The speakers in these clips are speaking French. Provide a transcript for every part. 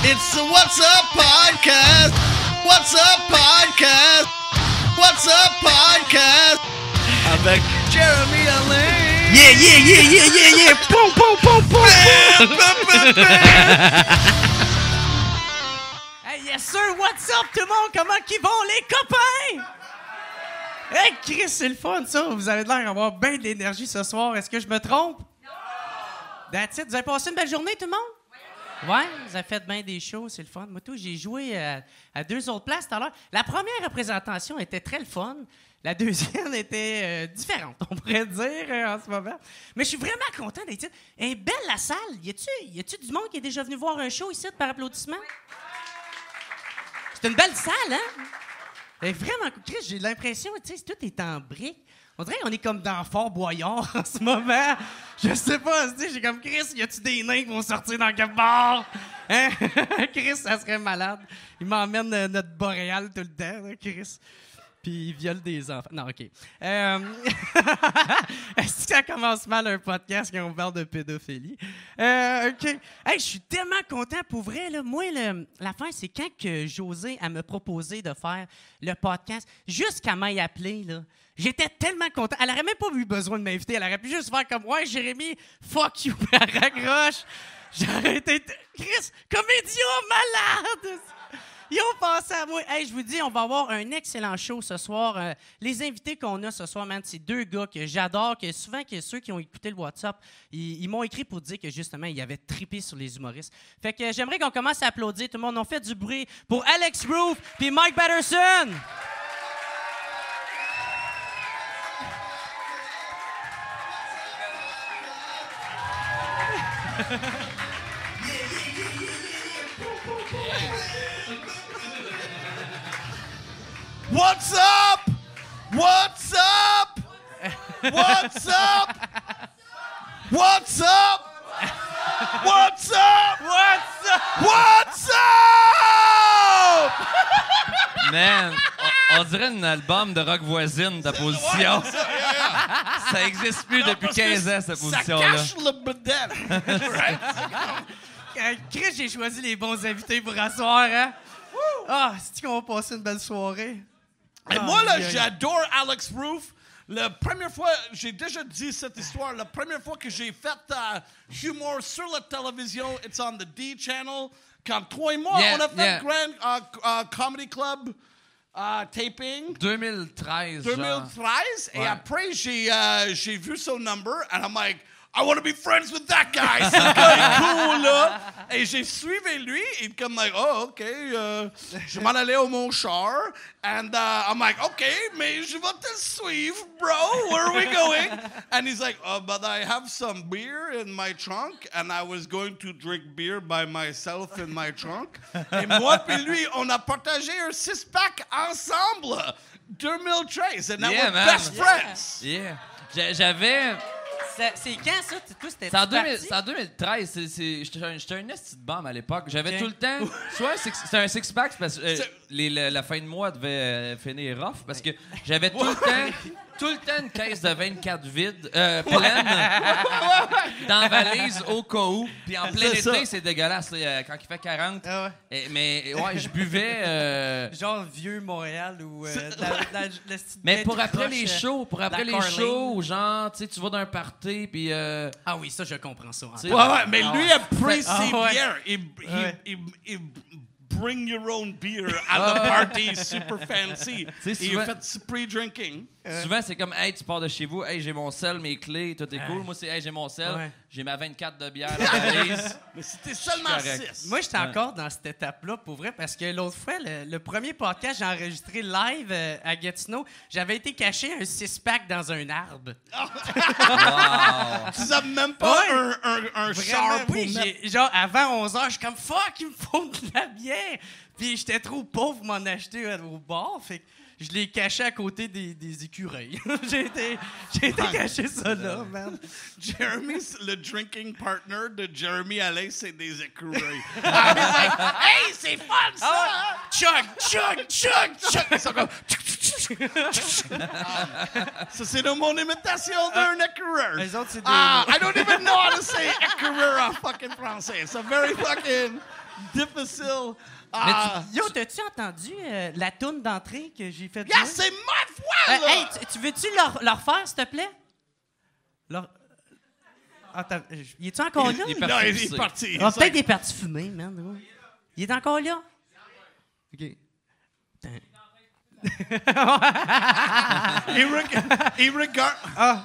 It's the What's Up Podcast. What's Up Podcast. What's Up Podcast. Avec Jeremy Alain. Yeah. Poum, poum, poum, poum. Hey, yes sir, what's up tout le monde? Comment qu'ils vont les copains? Hey, Chris, c'est le fun ça. Vous avez l'air d'avoir bien de l'énergie ce soir. Est-ce que je me trompe? Non! That's it. Vous avez passé une belle journée tout le monde? Ouais, vous avez fait bien des shows, c'est le fun. Moi, tout, j'ai joué à 2 autres places tout à l'heure. La première représentation était très le fun. La deuxième était différente, on pourrait dire, en ce moment. Mais je suis vraiment content d'être ici. Elle est belle, la salle. Y a-tu du monde qui est déjà venu voir un show ici par applaudissement? C'est une belle salle, hein? Elle est vraiment cool. Chris, j'ai l'impression, tu sais, tout est en briques. On dirait qu'on est comme dans Fort Boyard en ce moment. Je sais pas, tu sais, j'ai comme Chris, y a-tu des nains qui vont sortir dans quelque bar? Hein? Chris, ça serait malade. Il m'emmène notre boréal tout le temps, là, Chris. Puis il viole des enfants. Non, OK. Est-ce que ça commence mal un podcast quand on parle de pédophilie? OK. Hey, je suis tellement content pour vrai. Là. Moi, l'affaire, c'est quand que Josée a me proposé de faire le podcast, jusqu'à m'y appeler, là. J'étais tellement content. Elle n'aurait même pas eu besoin de m'inviter. Elle aurait pu juste faire comme « Ouais, Jérémy, fuck you, elle raccroche. » J'aurais été... Chris, comédien malade! Ils ont pensé à moi. Hey, je vous dis, on va avoir un excellent show ce soir. Les invités qu'on a ce soir, man, c'est 2 gars que j'adore, que souvent que ceux qui ont écouté le WhatsApp, ils m'ont écrit pour dire que justement, ils avaient trippé sur les humoristes. Fait que j'aimerais qu'on commence à applaudir. Tout le monde, on fait du bruit pour Alex Roof puis Mike Patterson. What's up? What's up? What's up? What's up? What's up? What's up? What's up? Man, on dirait un album de rock voisine, ta position. Ça existe plus depuis 15 ans, cette position-là. Ça cache le bedel. Right? Chris, j'ai choisi les bons invités pour asseoir, hein? Ah, c'est-tu qu'on va passer une belle soirée? Et moi, là, j'adore Alex Roof. La première fois, j'ai déjà dit cette histoire, la première fois que j'ai fait humour sur la télévision, it's on the D Channel. Quand toi et moi, on a fait Grand Comedy Club taping. 2013, 2013. Et ouais. après, j'ai vu son number, and I'm like, I want to be friends with that guy. C'est un gars cool, là. Et j'ai suivi lui. Il est comme, like, oh, OK. Je m'en allais au mon char. And I'm like, OK, mais je vais te suivre, bro. Where are we going? And he's like, oh, but I have some beer in my trunk. And I was going to drink beer by myself in my trunk. Et moi puis lui, on a partagé un 6-pack ensemble. 2013. And now we're best friends. Yeah. J'avais... C'est quand, ça? Toi, c'était C'est en 2013. J'étais un esti de bombe à l'époque. J'avais tout le temps... Soit c'était un six-pack, parce que la fin de mois devait finir rough, parce que j'avais tout le temps une caisse de 24 vides, pleine, dans la valise au cas où. Puis en plein été, c'est dégueulasse, quand il fait 40. Ah ouais. Mais ouais, je buvais... Genre vieux Montréal ou dans le style. Mais pour après les shows, genre, tu sais, tu vas d'un party, puis... Ah oui, ça, je comprends ça. Ouais, mais lui a pris ses bières. Il bring your own beer at the party, super fancy. Et il a fait pre-drinking. Souvent, c'est comme, hey, tu pars de chez vous, hey, j'ai mon sel, mes clés, tout est cool. Moi, c'est, hey, j'ai mon sel, j'ai ma 24 de bière dans la valise. Mais c'était seulement 6. Moi, j'étais encore dans cette étape-là, pour vrai, parce que l'autre fois, le premier podcast que j'ai enregistré live à Gatineau, j'avais été caché un 6-pack dans un arbre. Wow. Tu n'as même pas un char pour genre, avant 11h, je suis comme, fuck, il me faut de la bière. Puis j'étais trop pauvre pour m'en acheter au bar, fait que je l'ai caché à côté des écureuils. j'ai été caché ça là, man. Jeremy, le drinking partner de Jeremy Alain, c'est des écureuils. Hey, c'est fun, ça! Chug! Ils sont comme... Ça, c'est de mon imitation d'un écureuil. Les autres, c'est des... I don't even know how to say écureuil en fucking français. It's a very fucking... difficile. Yo, t'as-tu entendu la toune d'entrée que j'ai faite? Yeah, c'est ma foi, là! Hey, tu veux-tu leur faire, s'il te plaît? Attends, il est-tu encore là? Il est Non, parti. il est parti. Ah, peut-être des parties fumées, man. Ouais. Il est encore là? OK. Il regarde... Ah.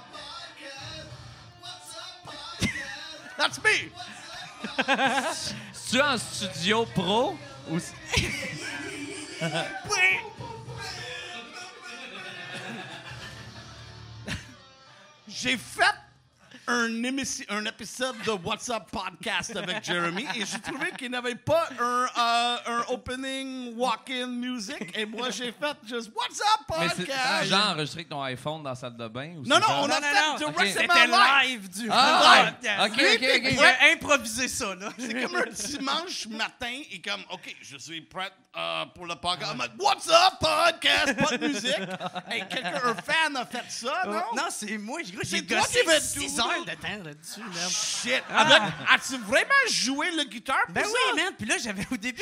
That's me! Tu es en studio pro ou... J'ai fait un épisode de What's Up Podcast avec Jeremy et j'ai trouvé qu'il n'avait pas un opening walk-in music et moi j'ai fait juste What's Up Mais c'est Podcast. genre enregistré avec ton iPhone dans la salle de bain? Ou Non, c'est non, genre- on a fait directement C'était live. live du Ah, podcast. OK, OK. Il a improvisé ça, là. C'est comme un dimanche matin et comme, OK, je suis prête pour le podcast. I'm like, What's Up Podcast? Pas de musique. Hey, un fan a fait ça, non? Non, c'est moi. J'ai C'est toi gossé qui fais 6 tout. heures de temps là-dessus, man. Shit. Ah. As-tu vraiment joué le guitare pour Ben ça? oui, man. Puis là, j'avais au début,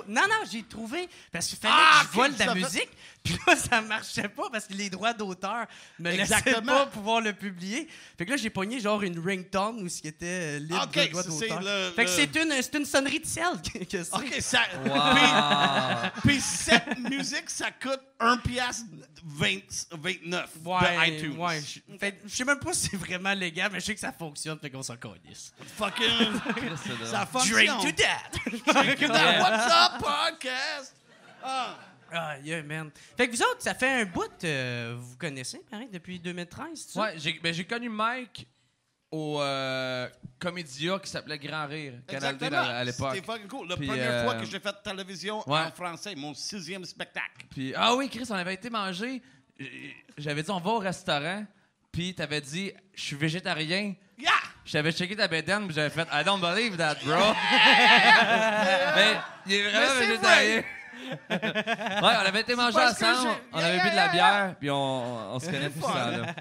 Non, j'ai trouvé. Parce qu'il fallait Ah, que je vole de la ça fait- musique. Puis là, ça marchait pas parce que les droits d'auteur me laissaient Exactement. pas pouvoir le publier. Fait que là, j'ai pogné genre une ringtone où ce qui était libre Ok, de droits ça, c'est d'auteur. le- Fait que le- c'est une sonnerie de sel que c'est. OK, ça... Wow. Puis cette musique, ça coûte 1,29$ de iTunes. Ouais, je sais même pas si c'est vraiment légal, mais je sais que ça fonctionne, fait qu'on s'en calisse. Fucking... C'est ça drôle. fonctionne. Drink to that! Drink to that. What's Up Podcast? Ah. Ah, yeah, man. Fait que vous autres, ça fait un bout, vous connaissez, pareil, depuis 2013, tu sais? Ouais, j'ai connu Mike au Comédia qui s'appelait Grand Rire, Canal D Exactement. à l'époque. C'était fucking cool. La Puis, première fois que j'ai fait de télévision ouais. en français, mon 6e spectacle. Puis, ah oui, Chris, on avait été manger. J'avais dit, on va au restaurant. Puis, t'avais dit, je suis végétarien. Yeah! J'avais checké ta bédaine, puis j'avais fait, I don't believe that, bro. Mais il est vraiment c'est végétarien. Ouais, on avait été manger parce que ensemble, j'ai- on avait bu de la bière, puis on se connaît depuis fun. ça, là.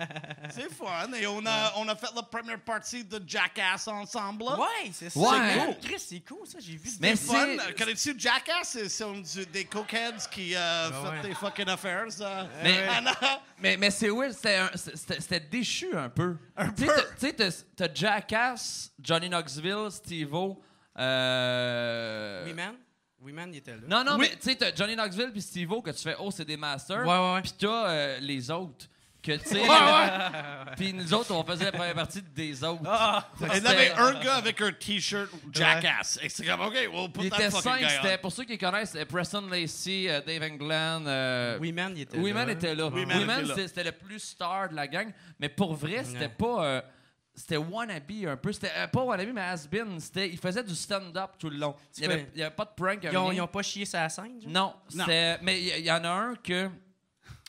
C'est fun. Et on a fait la première partie de Jackass ensemble. Ouais, c'est ça. Ouais. C'est cool. Chris, c'est cool, ça, j'ai vu. Mais C'est fun. c'est- Connais-tu Jackass? C'est des cokeheads qui font ouais. des fucking affaires. Mais- And, Mais c'est weird, c'était déchu un peu. Tu peu. sais, t'as Jackass, Johnny Knoxville, Steve-O. Oui, man. Oui, man, il était là. Non, non, Oui. mais tu sais, t'as Johnny Knoxville puis Steve-O que tu fais, oh, c'est des masters. Ouais. Puis t'as les autres. Que tu sais. Puis nous autres, on faisait la première partie des autres. Fait que il y avait c'était- un gars avec un t-shirt Jackass. Et c'est comme, OK, we'll put Il that était fucking 5, guy c'était, on. pour ceux qui connaissent, c'était Preston Lacey, Dave England. Oui, man, il était là. Oui, man était là. Oui, Oui, man man, était là. c'était le plus star de la gang. Mais pour vrai, c'était Ouais. pas. C'était wannabe un peu. C'était pas wannabe, mais has-been. Il faisait du stand-up tout le long. Il y avait pas de prank. Ils ont pas chié sa scène, genre? Non, c'était. Mais il y en a un que.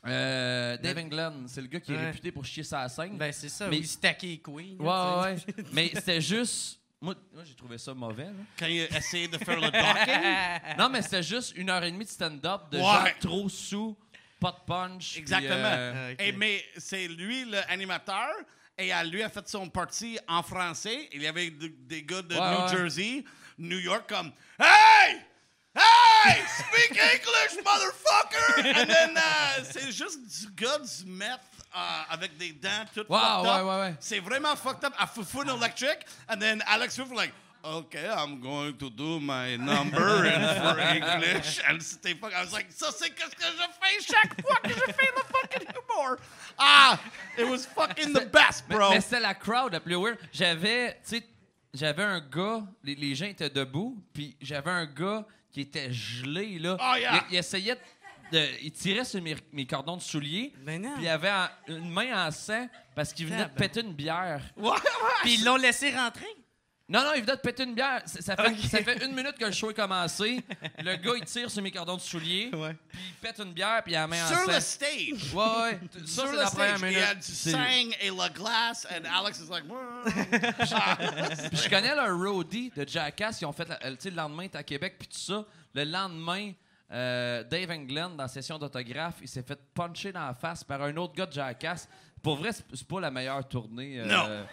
Dave England, c'est le gars qui est Ouais. réputé pour chier sa scène. Ben, c'est ça. Mais- Mais il stackait les couilles. Ouais. Mais c'était juste. Moi j'ai trouvé ça mauvais. Là. Quand il essayait de faire le docking. Non, mais c'était juste 1h30 de stand-up de Ouais. gens trop sous, pas de punch. puis, Exactement. ok. Et, mais c'est lui l'animateur. Et lui a fait son parti en français. Il y avait des gars de Ouais, New ouais. Jersey, New York, comme Hey! Hey! Speak English, motherfucker! And then, c'est juste du gars du meth avec des dents toutes Wow, fucked up. ouais. C'est vraiment fucked up à Fufun Electric. And then Alex Wolff like, okay, I'm going to do my number in for English. And c'était fuck. I was like, ça c'est qu'est-ce que je fais chaque fois que je fais le fucking humour. It was fucking the best, bro. Mais c'était la crowd la plus weird. J'avais un gars, les gens étaient debout, puis j'avais un gars qui était gelé, là. Oh, yeah. Il essayait il tirait sur mes cordons de souliers, Ben non. puis il avait une main en sang parce qu'il venait de péter une bière. Ouais. Puis ils l'ont laissé rentrer. Non, il venait de péter une bière. Ça fait 1 minute que le show est commencé. Le gars, il tire sur mes cordons de souliers, Ouais. puis il pète une bière, puis il a la main en Sur sang. le stage. Ouais. Ça, Sur c'est le la première stage. Il y minute. a du C'est- sang et la glace. And Alex is like, Puis je connais le roadie de Jackass. Ils ont fait, tu sais, le lendemain, t'es à Québec, puis tout ça. Le lendemain, Dave England, dans la session d'autographe, il s'est fait puncher dans la face par un autre gars de Jackass. Pour vrai, c'est pas la meilleure tournée. Non.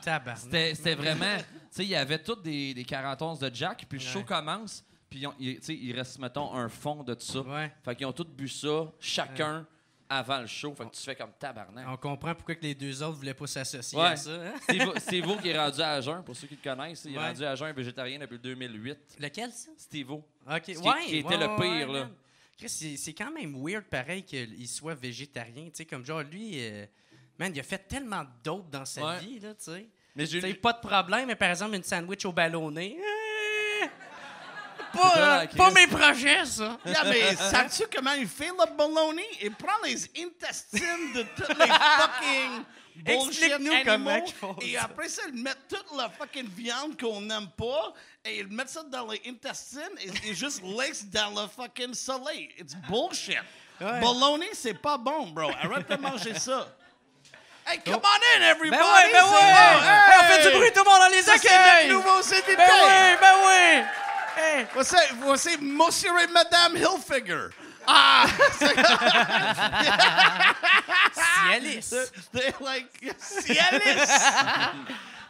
Tabarnak. C'était vraiment... Tu sais, il y avait toutes des 41 de Jack, puis le show commence, puis il reste, mettons, un fond de tout ça. Ouais. Fait qu'ils ont tous bu ça, chacun, avant le show. Fait que tu fais comme tabarnak. On comprend pourquoi que les deux autres voulaient pas s'associer Ouais. à ça. Hein? Steve-O qui est rendu à jeun, pour ceux qui le connaissent. Il est Ouais. rendu à jeun végétarien depuis 2008. Lequel, ça? Steve-O. OK. Qui était le pire, là. man. Chris, c'est quand même weird, pareil, qu'il soit végétarien. Tu sais, comme genre, lui, man, il a fait tellement de dope dans sa vie, là, tu sais. Mais Tu sais, pas de problème, mais par exemple, une sandwich au ballonné... là, pas mes projets, ça. Yeah, mais sais-tu comment il fait le bologna? Il prend les intestins de tous les fucking bullshit Explique-nous animaux comment ils font et ça. après ça, ils mettent toute la fucking viande qu'on n'aime pas et ils mettent ça dans les intestins et juste laissent dans le fucking soleil. It's bullshit. Ouais. Bologna, c'est pas bon, bro. Arrête de manger ça. Hey, come on in, everybody! Ben ouais! C'est bon. Hey, on fait du bruit, tout le monde dans les Ça, c'est accueils! notre nouveau CDP! Ben oui! Hey. Voici Monsieur et Madame Hilfiger. Ah! Cialis! They're like, Cialis!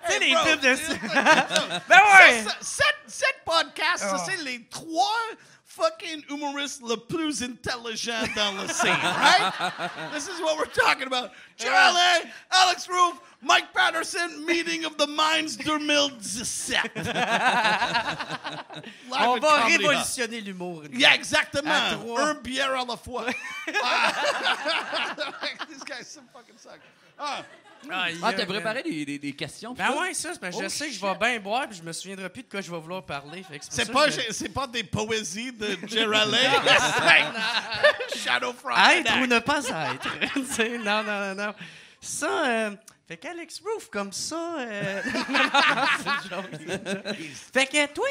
Tu sais, les bro, types de... it's like- Ben ouais! Cette podcast, ça, c'est les 3 fucking humoristes le plus intelligents dans le scene, right? This is what we're talking about. Charlie, Alex Roof, Mike Patterson, Meeting of the Minds 2017. On va révolutionner l'humour. Yeah, exactement. À 3. Un bière à la fois. These guys so fucking suck. T'as préparé des questions? Ben ouais, ça, c'est parce que je Oh, sais que je shit. vais bien boire puis je me souviendrai plus de quoi je vais vouloir parler. Fait que C'est pour pas, ça que- c'est pas des poésies de Gerald C'est like Shadow from Être ou ne pas être. Tu sais, non. Ça, fait qu'Alex Roof, comme ça... c'est une joke. Fait que toi,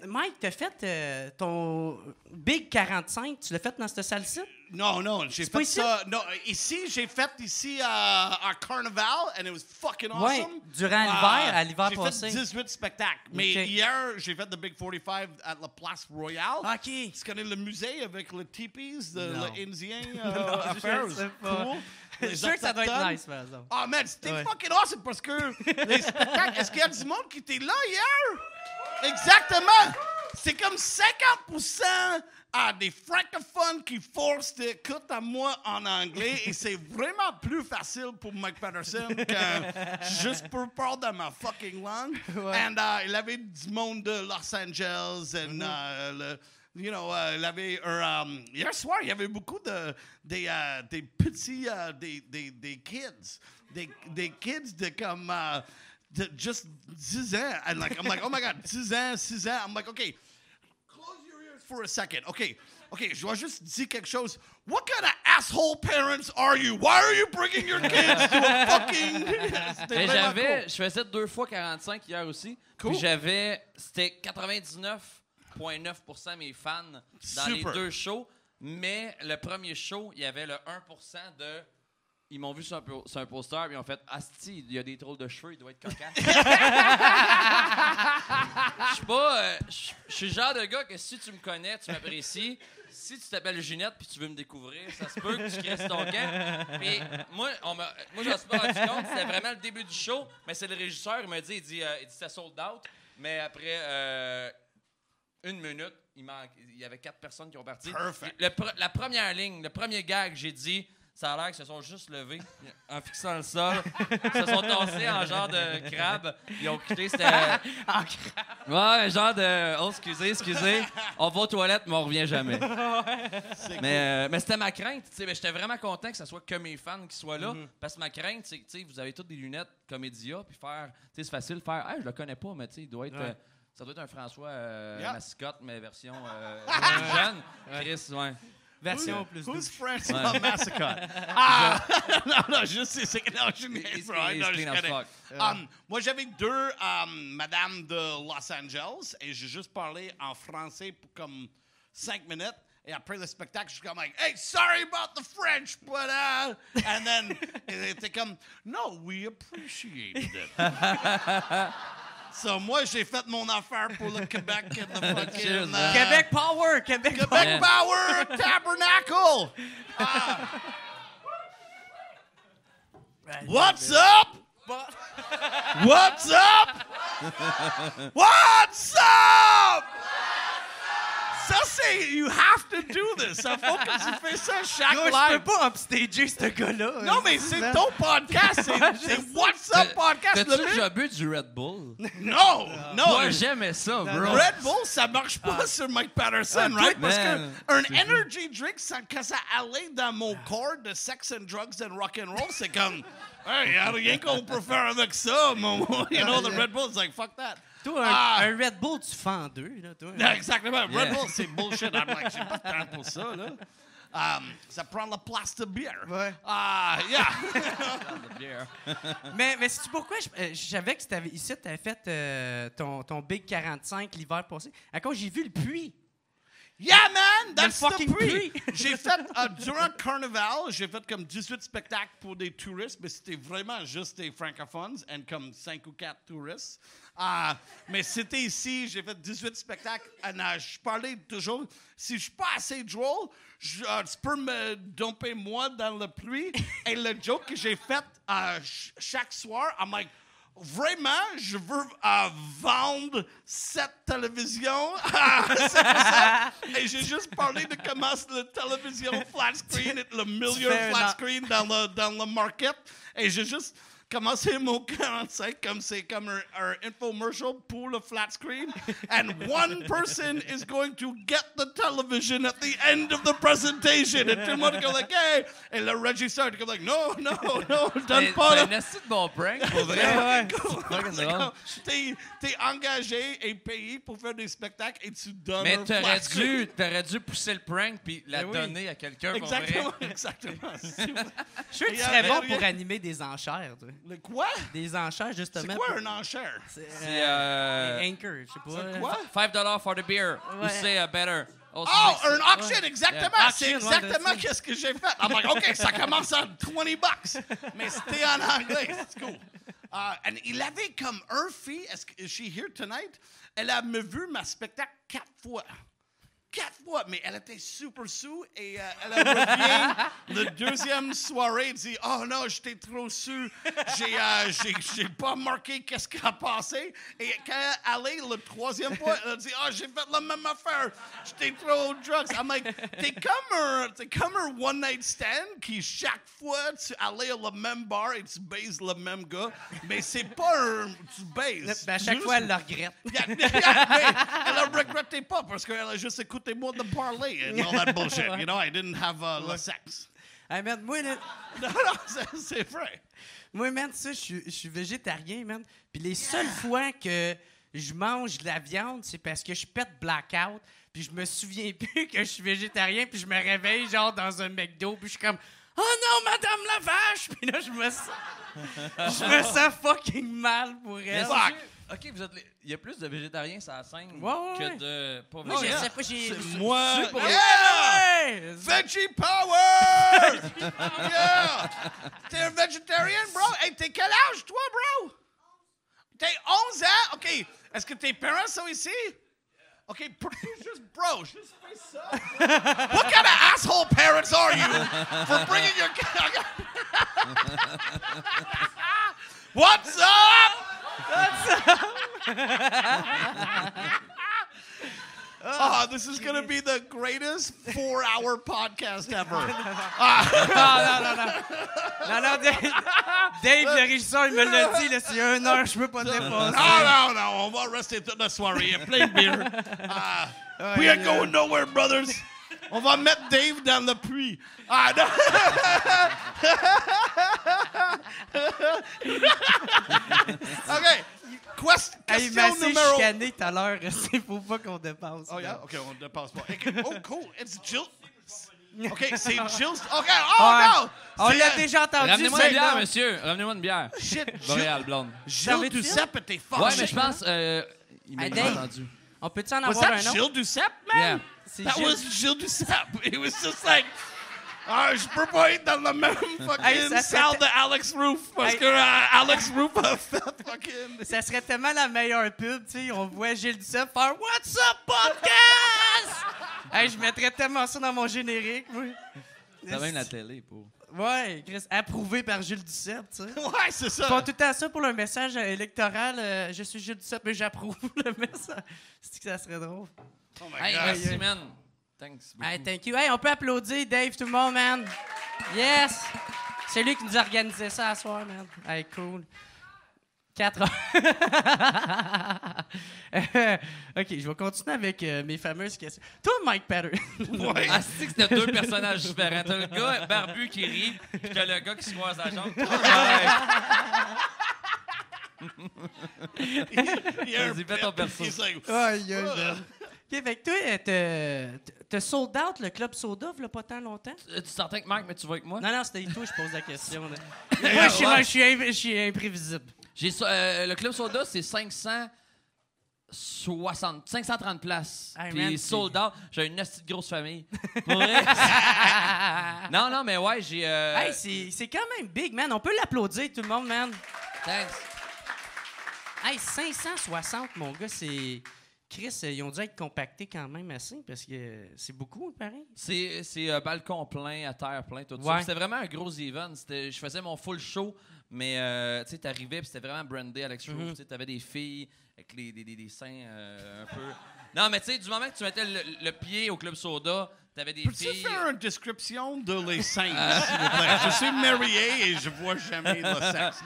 Mike, t'as fait ton Big 45, tu l'as fait dans cette salle-ci? Non, j'ai pas fait ici? ça. Non, ici, j'ai fait ici à Carnival, and it was fucking awesome. Ouais, durant l'hiver, à l'hiver passé. J'ai fait 18 spectacles. Mais Ok. hier, j'ai fait The Big 45 à la Place Royale. OK. Tu connais le musée avec les tipis de Non. l'Indien Non, je affaire? sais pas. Cool. Je suis sûr que ça doit être Autochtones. nice, par exemple. Ah, man, c'était Ouais. fucking awesome parce que les spectacles, est-ce qu'il y a du monde qui était là hier? Exactement! C'est comme 50% des francophones qui forcent d'écoute à moi en anglais et c'est vraiment plus facile pour Mike Patterson que juste pour parler dans ma fucking langue. Ouais. And il avait du monde de Los Angeles and il avait hier soir, il y avait beaucoup des petits des kids. Des kids de comme just 10 ans. And I'm like, oh my God, 10 ans, 6 ans. I'm like, okay, close your ears for a second. Okay, je dois juste dire quelque chose. What kind of asshole parents are you? Why are you bringing your kids to a fucking... C'était Mais vraiment cool. je faisais 2 fois 45 hier aussi. Cool. Puis c'était 99,9% mes fans dans les Super. 2 shows. Mais le premier show, il y avait le 1% de... Ils m'ont vu sur un poster et ils ont fait « Asti, il y a des trolls de cheveux, il doit être cocasse. » Je suis pas... Je suis le genre de gars que si tu me connais, tu m'apprécies. Si tu t'appelles Ginette puis tu veux me découvrir, ça se peut que tu crisses ton camp. Puis moi, je me suis pas rendu compte, c'était vraiment le début du show, mais c'est le régisseur, il dit c'était sold out. Mais après 1 minute, il y avait 4 personnes qui ont parti. Perfect. La première ligne, le premier gag, j'ai dit... Ça a l'air qu'ils se sont juste levés en fixant le sol. Ils se sont tassés en genre de crabe. Ils ont quitté, c'était... En Ouais, genre de... Oh, excusez. On va aux toilettes, mais on revient jamais. Mais c'était ma crainte. Tu sais, mais j'étais vraiment content que ce soit que mes fans qui soient là. Parce que ma crainte, c'est que vous avez toutes des lunettes Comédia. Puis faire... Tu sais, c'est facile de faire... Hey, je le connais pas, mais tu sais, il doit être... Ouais. ça doit être un François Yeah. Mascotte, mais version plus jeune. Chris, ouais. version plus Who's douce. Francois Mascotte? Non, je sais, c'est que non, je niaise, bro. Non, je connais. Moi, j'avais 2 madames de Los Angeles et j'ai juste parlé en français pour comme 5 minutes. Et après le spectacle, je suis comme like, hey, sorry about the French, but and then ils étaient comme, no, we appreciated it. So, moi, j'ai fait mon affaire pour le Québec et le fucking... Cheers, man. Québec Power! Québec Power! Québec Power Tabernacle! What's up? What's up? What's up? Ça, c'est... You have to do this. Ça faut que tu fais ça chaque Yo, je live. peux pas upstager ce gars-là. Non, mais c'est ton podcast. C'est What's Up podcast. T'as-tu déjà bu du Red Bull? Non, non. Moi, j'aimais ça, bro. Red Bull, ça marche pas sur Mike Patterson, right? Parce man. qu'un energy drink, quand ça allait dans mon corps de sex and drugs and rock and roll, c'est comme, hey, y a rien qu'on peut faire avec ça, mon. You know, the Red Bull, it's like, fuck that. Toi, un Red Bull, tu fends deux, là, toi. Exactement. Red Bull, c'est bullshit. I'm like, j'ai pas de temps pour ça, là. Ça prend la place de bière. Ouais. Yeah. Mais sais-tu pourquoi? Je savais que ici, tu avais fait ton Big 45 l'hiver passé. À cause j'ai vu le puits. Yeah, man! That's fucking the puits! puits. J'ai fait, durant Carnival, j'ai fait comme 18 spectacles pour des touristes, mais c'était vraiment juste des francophones, et comme 5 ou 4 touristes. Mais c'était ici, j'ai fait 18 spectacles, et je parlais toujours, si je suis pas assez drôle, tu peux me domper moi dans le pluie. Et le joke que j'ai fait chaque soir, I'm like, vraiment, je veux vendre cette télévision. Et j'ai juste parlé de comment la télévision flat screen, le milieu flat screen dans le market. Et j'ai juste commencé mon 45 comme c'est comme un infomercial pour le flat screen. And one person is going to get the television at the end of the presentation. Et tout le monde est comme like, hey! Et le registrateur est comme like, no, donne pas. C'est un esti de bon prank, pour vrai. T'es engagé et payé pour faire des spectacles et tu donnes Mais un flat screen. t'aurais dû pousser le prank puis la donner à quelqu'un, pour vrai. Exactement. Je suis sûr que tu serais bon pour animer des enchères, toi. Le quoi? Des enchères, justement. C'est quoi un enchère? C'est Anchor, je sais pas. C'est quoi? $5 for the beer. Who Ouais. say better? Oh, un auction, exactement. Yeah. C'est Auction, ouais, exactement that's it. qu'est-ce que j'ai fait. I'm like, OK, ça commence à $20. Mais c'était en anglais. C'est cool. And il avait comme un fille, is she here tonight? Elle a me vu ma spectacle 4 fois. 4 fois, mais elle était super sous et elle revient le deuxième soirée et dit « Oh non, j'étais trop sous, j'ai pas marqué qu'est-ce qui a passé. » Et quand elle allait le troisième fois, elle a dit « Oh, j'ai fait la même affaire, j'étais trop drugs. » I'm like, t'es comme un one-night stand qui chaque fois tu allais au même bar et tu baises le même gars, mais c'est pas tu baises. À chaque fois, elle le regrette. Mais elle ne regrettait pas parce qu'elle a juste écouté more the parlay and all that bullshit. You know, I didn't have le sex. Hey, man, moi, là, Non, c'est vrai. moi, man, ça, je suis végétarien, man. Puis les seules fois que je mange de la viande, c'est parce que je pète blackout. Puis je me souviens plus que je suis végétarien. Puis je me réveille, genre, dans un McDo. Puis je suis comme, oh non, madame la vache! Puis là, je me sens fucking mal pour elle. Fuck. OK, il y a plus de végétariens sur la scène Ouais. que de pas Moi, je végétariens. sais pas, j'ai... Moi, Yeah! yeah! Veggie power! Yeah! T'es un vegetarian, bro? Hey, t'es quel âge, toi, bro? T'es 11 ans? OK. Est-ce que tes parents sont ici? OK, juste fais ça. What kind of asshole parents are you for bringing your... What's up? Oh, this is going to be the greatest 4-hour podcast ever. Non, Dave, le régisseur, il me l'a dit, là, c'est 1 heure, je peux pas dépasser. Non, on va rester toute la soirée. Il y a plein de bière. We ain't going nowhere, brothers. On va mettre Dave dans le puits. Non. OK. Hey, Question mais numéro... chicané tout à l'heure, il faut pas qu'on dépasse. Oh, yeah? OK, on ne dépasse pas. Oh, cool. It's Jill. OK, c'est Jill's... OK, no! On l'a déjà entendu. Ramenez-moi une bière, monsieur. Ramenez-moi une bière. Shit, Boréal blonde. Gilles Duceppe était fort. Ouais, mais je pense... il m'a Hey, déjà Dave. entendu. On peut-tu en Was avoir un that autre? Gilles Duceppe, man? Yeah. C'est That Gilles. was Gilles Duceppe. It was just like... je peux pas être dans la même fucking Hey, ça salle fait- de Alex Roof parce Hey. que Alex Roof a fait fucking... Ça serait tellement la meilleure pub, tu sais. On voit Gilles Duceppe faire « What's up, podcast? » Hey, je mettrais tellement ça dans mon générique, moi. T'as même la télé pour... Ouais, Chris, approuvé par Gilles Duceppe, tu sais. Ouais, c'est Ils ça. font tout le temps ça pour le message électoral. Je suis Gilles Duceppe, mais j'approuve le message. C'est que ça serait drôle. Oh my Hey, God. merci, man. Thanks. beaucoup. Hey, thank you. Hey, on peut applaudir Dave, tout le monde, man. Yes! C'est lui qui nous a organisé ça à soir, man. Hey, cool. 4 heures. OK, je vais continuer avec mes fameuses questions. Toi, Mike Patterson. Ouais. Ah, c'est que c'était deux personnages différents. T'as le gars barbu qui rit, puis t'as le gars qui se croise la jambe. Vas-y, fais ton perso. He's like, Aïe, aïe, man. OK, fait que toi, t'as sold out le Club Soda, il y a pas tant longtemps? Tu sortais avec Mike, mais tu vas avec moi? Non, non, c'était toi, je pose la question. Là. Moi, je suis imprévisible. Le Club Soda, c'est 530 places. Hey, Puis man, sold out. J'ai une petite grosse famille. Pour vrai. non, mais ouais, j'ai... Hey, c'est quand même big, man. On peut l'applaudir, tout le monde, man. Thanks. Hey, 560, mon gars, c'est... Chris, ils ont dû être compactés quand même assez, parce que c'est beaucoup, pareil. C'est balcon plein, à terre plein, tout Ouais. ça. C'était vraiment un gros event. Je faisais mon full show, mais tu sais, t'arrivais, puis c'était vraiment brandé, Alex Roof. Tu sais, t'avais des filles avec des seins un peu... Non, mais tu sais, du moment que tu mettais le pied au Club Soda, t'avais des peux-tu filles... faire une description de les seins, s'il vous plaît? Je suis marié et je vois jamais le sexe.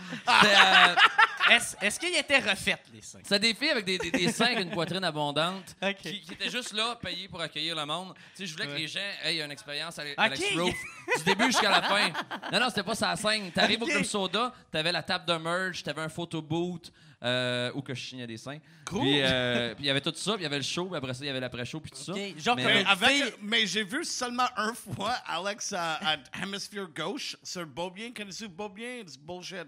Est-ce qu'ils étaient refaits, les seins? C'était des filles avec des seins avec une poitrine abondante OK. qui étaient juste là, payées pour accueillir le monde. Tu sais, je voulais que les gens aient une expérience à OK. Alex Roof du début jusqu'à la fin. Non, c'était pas sa scène. T'arrives OK. au Club Soda, t'avais la table de merch, t'avais un photo booth où que je signais des seins. Cool. Puis il y avait tout ça, puis il y avait le show, puis après ça, il y avait l'après-show, puis tout ça. OK. Genre Mais- comme une fille... Mais j'ai vu seulement une fois Alex à Hémisphère gauche sur Beaubien. Connais-tu Beaubien? It's bullshit.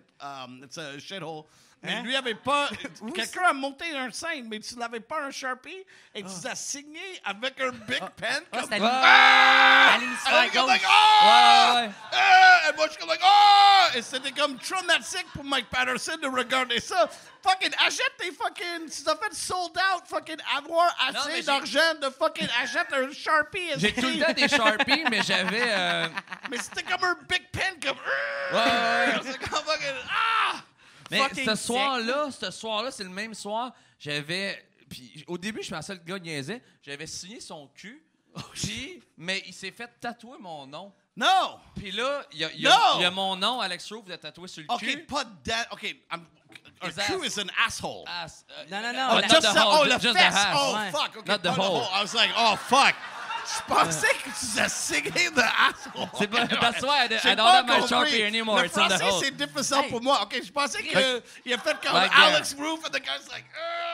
It's a shithole. Mais Hein? lui avait pas... Quelqu'un a monté un scène, mais tu n'avais pas un Sharpie et tu l'as signé avec un Big Pen. Ah, Comme... c'était Ah! à l'hémisphère And I'm gauche. like, oh! Ouais. Et moi, je suis comme, like, oh! Et c'était comme traumatique pour Mike Patterson de regarder ça. Fucking, achète tes fucking... Tu t'as fait sold out, fucking avoir mais assez j'ai- d'argent de fucking achète un Sharpie. J'ai tout le temps des Sharpies, mais j'avais... Mais c'était comme un Big Pen, comme... Ouais. C'est comme fucking... Ah! Mais Fucking ce soir-là, c'est le même soir, j'avais... Puis au début, je pensais que le gars niaisait. J'avais signé son cul, mais il s'est fait tatouer mon nom. Non! Puis là, il y No! a mon nom, Alex Roof, de tatoué sur le OK, cul. pas that... OK, a His Q ass. is an asshole. Non, non, non. Oh, la- not Just the the, hole, oh, le just the fesse. ass. Oh, Ouais. fuck. OK, Not the pas hole. I was like, oh, fuck. Je pensais que tu as signé the asshole. C'est pas... That's why J'ai I don't pas have my compris. Sharpie anymore. Le It's in the français, hole. c'est difficile Hey. pour moi. OK, je pensais qu'il a fait comme Like, Alex Roof and the guy's like,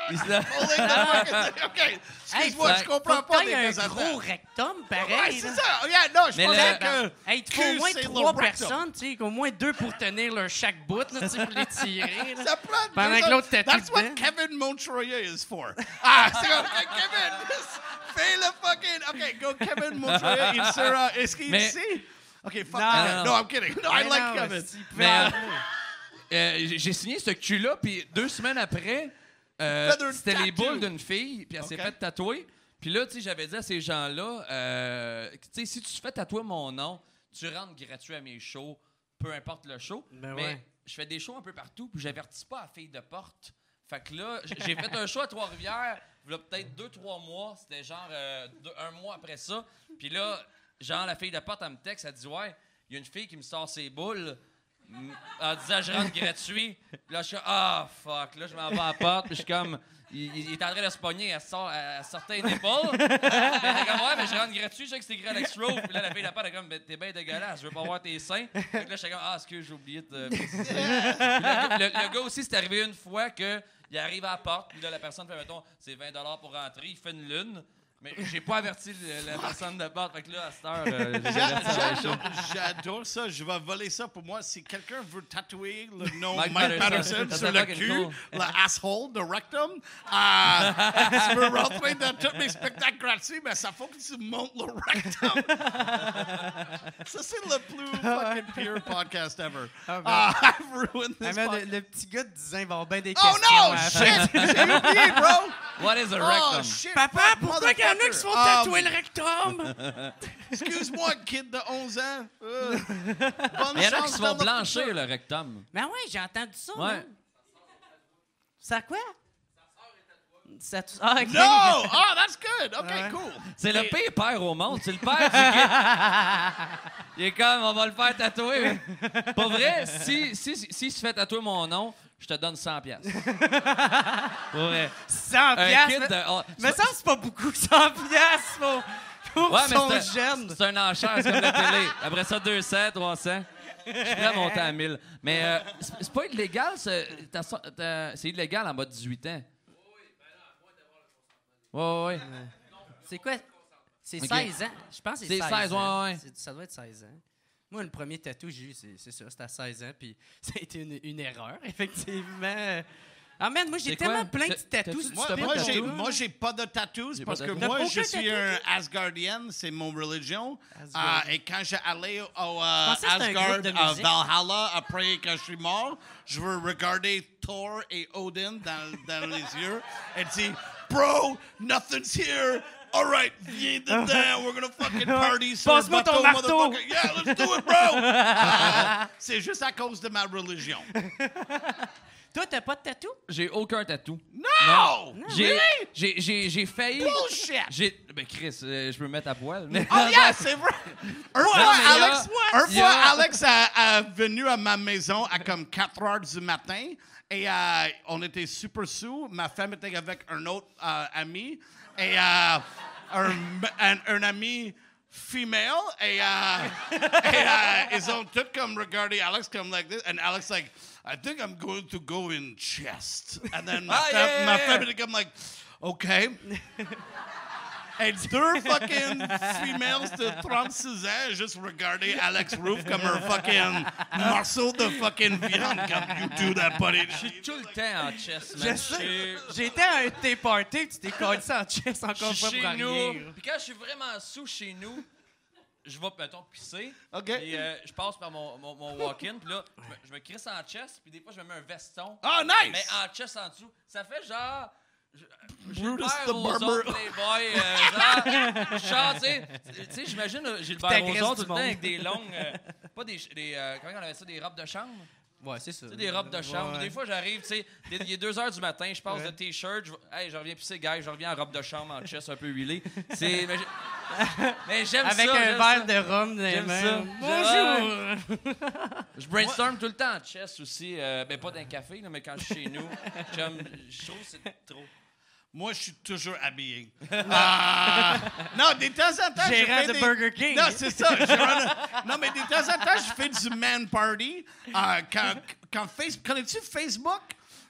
He's not- pulling the fucking... OK, excuse-moi, Hey, je comprends Faut pas que des t'aies un affaires. gros rectum, Ouais, pareil. c'est là. ça. Yeah, non, je Mais pensais le- que... Hey, il faut au Q, moins c'est 3 le rectum. personnes, tu sais, au moins 2 pour tenir leur chaque bout, là, tu sais, pour les tirer. là. Ça prend Pendant deux que l'autre autres. tatoue That's what dedans. Kevin Montroyer is for. Ah, c'est comme, hey, Kevin, fais le fucking... OK, go Kevin Montroyer. Il sera... Est-ce qu'il Mais- ici? OK, fuck Non, that guy. non. No, I'm kidding. No, I Mais like non, Kevin. s'il pouvait Mais, aller. j'ai signé ce cul-là, puis 2 semaines après, Feather c'était les tattoo. boules d'une fille, puis elle s'est OK. fait tatouer. Puis là, tu sais, j'avais dit à ces gens-là, tu sais, si tu fais tatouer mon nom, tu rentres gratuit à mes shows, peu importe le show. Ben mais ouais. je fais des shows un peu partout, puis j'avertis pas à fille de porte. Fait que là, j'ai fait un show à Trois-Rivières, il y a peut-être 2-3 mois, c'était genre un mois après ça. Puis là, genre, la fille de porte, elle me texte, elle dit « Ouais, il y a une fille qui me sort ses boules. » En disant je rentre gratuit. Puis là, je suis comme, ah, fuck. Là, je m'en vais à la porte. Puis je suis comme, il est en train de se pogner. Elle sortait une épaule. Elle était comme, ouais, mais je rentre gratuit. Je sais que c'est écrit Alex Roof. Puis là, la fille de la porte, elle est comme, t'es bien dégueulasse. Je veux pas voir tes seins. Fait que là, j'étais comme, ah, excuse, j'ai oublié de te préciser. Puis là, le gars aussi, c'est arrivé une fois qu'il arrive à la porte. Puis là, la personne fait, mettons, c'est 20$ pour rentrer. Il fait une lune. Mais j'ai pas averti la personne de porte. Fait que là, à cette heure, j'ai averti sur les shows. J'adore ça. Je vais voler ça pour moi. Si quelqu'un veut tatouer le nom Mike Mike Patterson. Patterson Ça sur serait le fucking cul, cool. le asshole, le rectum, tu peux rentrer dans tous mes spectacles gratuits, mais ça faut que tu montes le rectum. Ça, c'est le plus fucking pure podcast ever. I've ruined Ah, this man, podcast. le petit gars de 10 ans va avoir bien des Oh questions. no! à la Shit! fin. J'ai oublié, bro! What is a Oh, rectum? shit! Papa, fuck, pourquoi qu'il y en a qui se font motherfucker. tatouer le rectum? Excuse-moi, kid de 11 ans. Il y en a qui se font blanchir le rectum. Ben oui, j'ai entendu ça. Ouais. Moi. Ça quoi? Ah, okay. No! Oh, that's good. OK, cool. C'est le pire père au monde. C'est le père qui... Il est comme, on va le faire tatouer. Pour vrai, si se fait tatouer mon nom, je te donne 100 piastres. Pour vrai. 100 piastres? Mais ça, c'est pas beaucoup, 100 piastres pour son jeune. C'est un enchère, c'est comme la télé. Après ça, 200, 300. Je suis prêt à monter à 1000. Mais c'est pas illégal, c'est illégal en bas de 18 ans. Ouais. C'est quoi? C'est 16 ans. Je pense que c'est 16 ans. Ouais. Ça doit être 16 ans. Moi, le premier tatou que j'ai eu, c'est ça, c'était à 16 ans, puis ça a été une erreur, effectivement. Ah, man, moi, j'ai tellement plein de tattoos. Moi, j'ai pas de tattoos parce que moi, je suis un Asgardian, c'est mon religion. Et quand j'allais au Asgard, à Valhalla, après quand je suis mort, je veux regarder Thor et Odin dans les yeux et dire, bro, nothing's here. All right, viens dedans, we're gonna fucking party. Passe-moi ton marteau. Yeah, let's do it, bro. C'est juste à cause de ma religion. Toi, t'as pas de tatou? J'ai aucun tatou. No! J'ai failli... Bullshit! Ben, Chris, je peux me mettre à poil. Oh, yeah, c'est vrai! Un fois, Alex a venu à ma maison à comme 4 heures du matin et on était super sous. Ma femme était avec un autre ami et un ami female et ils ont tous comme regardé Alex comme like this and Alex like I think I'm going to go in chest and then ma femme était comme like okay. Et 2 fucking females de 36 ans juste regarder Alex Roof comme un fucking morceau de fucking viande comme you do that buddy. Je suis tout le temps en chest, man. J'étais à un de tes parties, tu t'es collé ça en chest encore une fois pour rien. Puis quand je suis vraiment sous chez nous, je vais, mettons, pisser. OK. Puis je passe par mon walk-in. Puis là, je me crisse en chest. Puis des fois, je me mets un veston. Oh, nice! Mais en chest en dessous. Ça fait genre... Brutus Gilbert the Rozon, Barber. Playboy, genre, tu sais, j'imagine Gilbert Rozon tout le temps avec des longues... pas des comment on appelle ça? Des robes de chambre? Ouais, c'est ça. Tu sais, des robes de chambre. Ouais. Des fois, j'arrive, tu sais, il est 2 h du matin, je passe de T-shirt, je reviens pisser, gars, je reviens en robe de chambre, en chest un peu huilé. Mais j'aime ça. Avec un verre de rhum dans les mains. Ça. Bonjour! Je brainstorm tout le temps en chest aussi. Ben, pas d'un café, là, mais quand je suis chez nous. Je trouve que c'est trop. Moi, je suis toujours habillé. Non, des temps en temps, Gérant de Burger King. Non, c'est ça. Non, mais des temps en temps, je fais du man party. Connais-tu Facebook?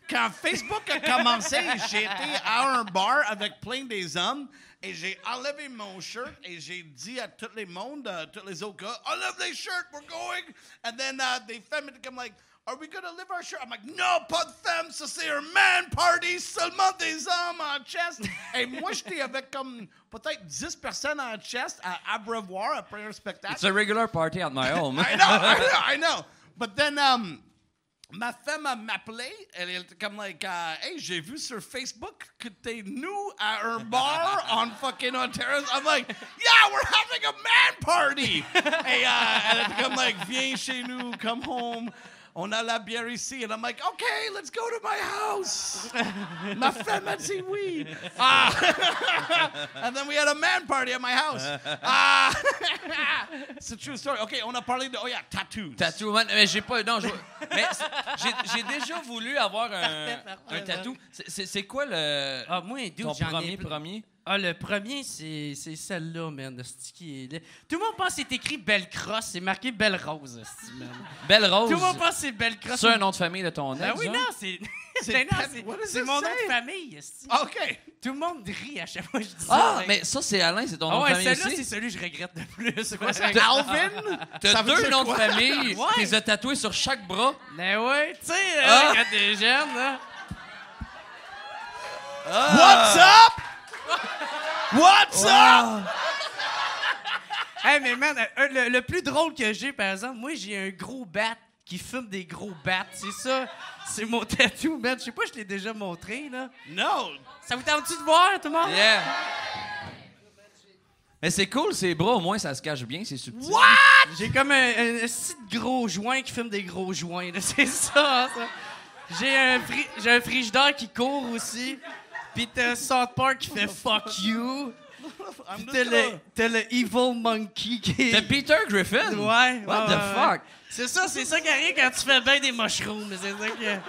Quand Facebook a commencé, j'ai été à un bar avec plein des hommes et j'ai enlevé mon shirt et j'ai dit à tout le monde, tous les autres gars, enlève les shirts, we're going. And then des femmes étaient comme like, are we gonna live our shirt? I'm like, non, pas de femmes, ça c'est un man party, seulement des hommes en chest. Et moi, j'étais avec comme peut-être 10 personnes en chest à Abreuvoir après un spectacle. It's a regular party at my home. I know. But then, ma femme m'appelait, elle était comme like, hey, j'ai vu sur Facebook que t'es nous à un bar en fucking Ontario. I'm like, yeah, we're having a man party. Et elle était comme like, viens chez nous, come home. On a la bière ici. And I'm like, okay, let's go to my house. Ma femme a dit oui. And then we had a man party at my house. It's a true story. OK, on a parlé de, tattoos. Tattoo, man. Mais j'ai pas... Non, mais j'ai déjà voulu avoir un tattoo. C'est quoi le... Moi, ton premier? Le premier, c'est celle-là, man, de qui est là. Tout le monde pense que c'est écrit Belle Crosse, c'est marqué Belle Rose, man. Belle Rose? Tout le monde pense que c'est Belle Crosse. C'est un nom de famille de ton ex, oui, hein? non, c'est mon nom de famille, esti. OK. Tout le monde rit à chaque fois que je dis ça. ça. Mais ça, c'est Alain, c'est ton nom de famille aussi? Celui-là, c'est celui que je regrette le plus. C'est quoi, c'est Alvin? T'as 2 noms de famille, tu les as tatoués sur chaque bras. Ben oui, tu sais, quand t'es jeune, là. What's up? What's up? Hey, mais man, le plus drôle que j'ai, par exemple, moi, j'ai un gros bat qui fume des gros bats. C'est ça, c'est mon tatou, man. Je sais pas, je l'ai déjà montré, là. No. Ça vous tente-tu de voir, tout le monde? Yeah. Mais c'est cool, ses bras, au moins, ça se cache bien, c'est subtil. What? J'ai comme un petit gros joint qui fume des gros joints. Là. C'est ça. J'ai un frigidaire qui court aussi. Puis t'as South Park qui fait « fuck you ». Puis t'as le Evil Monkey qui est... T'as Peter Griffin? Ouais. What the fuck? C'est ça qui arrive quand tu fais bien des mushrooms. C'est ça que...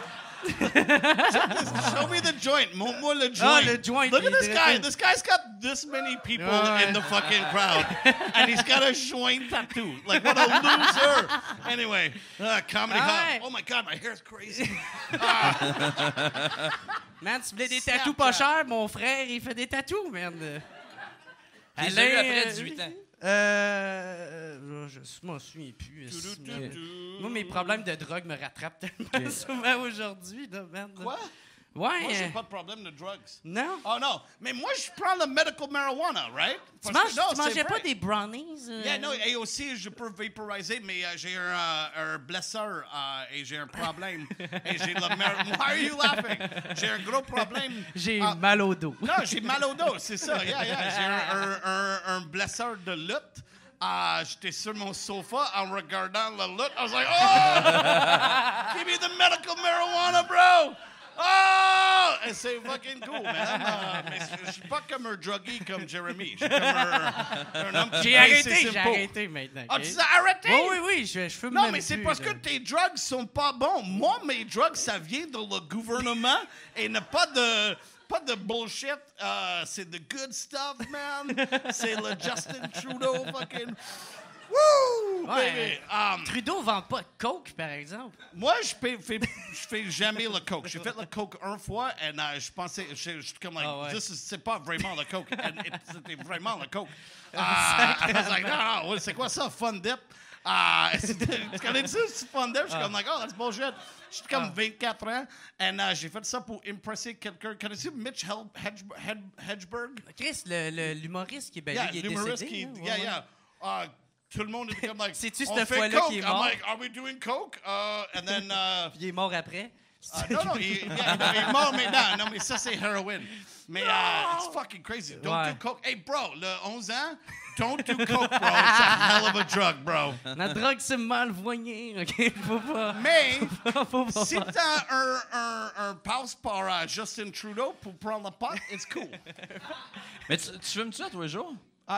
Show me the joint. Montre-moi le joint. Ah, le joint. Look at this guy. This guy's got this many people in the fucking crowd. And he's got a joint tattoo. Like, what a loser. Anyway, comedy hub. Oh my God, my hair's crazy. Man, tu voulais des tatous pas chers? Mon frère, il fait des tatous, man. J'ai eu après 18 ans. Je m'en souviens plus. Moi, mes problèmes de drogue me rattrapent tellement souvent aujourd'hui, là, man. Quoi? Ouais. Moi, j'ai pas de problème de drugs. Non? Oh non. Mais moi, je prends le medical marijuana, right? Tu mangeais pas des brownies? Yeah, non, et aussi, je peux vaporiser, mais j'ai un blesseur et j'ai un problème. Et j'ai le Why are you laughing? J'ai un gros problème. J'ai mal au dos. Non, j'ai mal au dos, c'est ça. Yeah. J'ai un blesseur de lutte. J'étais sur mon sofa en regardant la lutte. I was like, oh! Give me the medical marijuana, bro! Oh! Et c'est fucking cool, man. Mais je suis pas comme un druggie comme Jeremy. Je suis comme un homme qui J'ai arrêté maintenant. Ah, tu as arrêté? Oui, je fume Non, même mais c'est plus, parce là. que tes drugs sont pas bons. Moi, mes drugs, ça vient de le gouvernement et n'a pas de bullshit. C'est the good stuff, man. C'est le Justin Trudeau fucking... Woo! Ouais. Baby. Trudeau vend pas de coke, par exemple. Moi, je fais jamais le coke. J'ai fait le coke une fois et je pensais, je suis comme like, c'est pas vraiment le coke. C'était vraiment le coke. I was like, non, c'est quoi ça, Fun Dip? Tu connais ça, c'est Fun Dip? Je suis comme like, oh, that's bullshit. J'étais comme 24 ans et j'ai fait ça pour impresser quelqu'un. Connais-tu Mitch Hedberg? Chris, l'humoriste qui est Yeah, il est l'humoriste décédé. qui, tout le monde était comme like, C'est-tu on cette fait fois-là coke. qu'il est I'm mort? like, are we doing coke? And then... Puis il est mort après. non, il est mort maintenant. Non, mais ça, c'est heroin. Mais it's fucking crazy. Don't do coke. Hey, bro, le 11 ans, don't do coke, bro. It's a hell of a drug, bro. La drogue, c'est malvoyé, OK? Faut pas... Mais, Faut pas si t'as un passe par Justin Trudeau pour prendre la pot, it's cool. Mais tu fumes-tu ça tous les jours?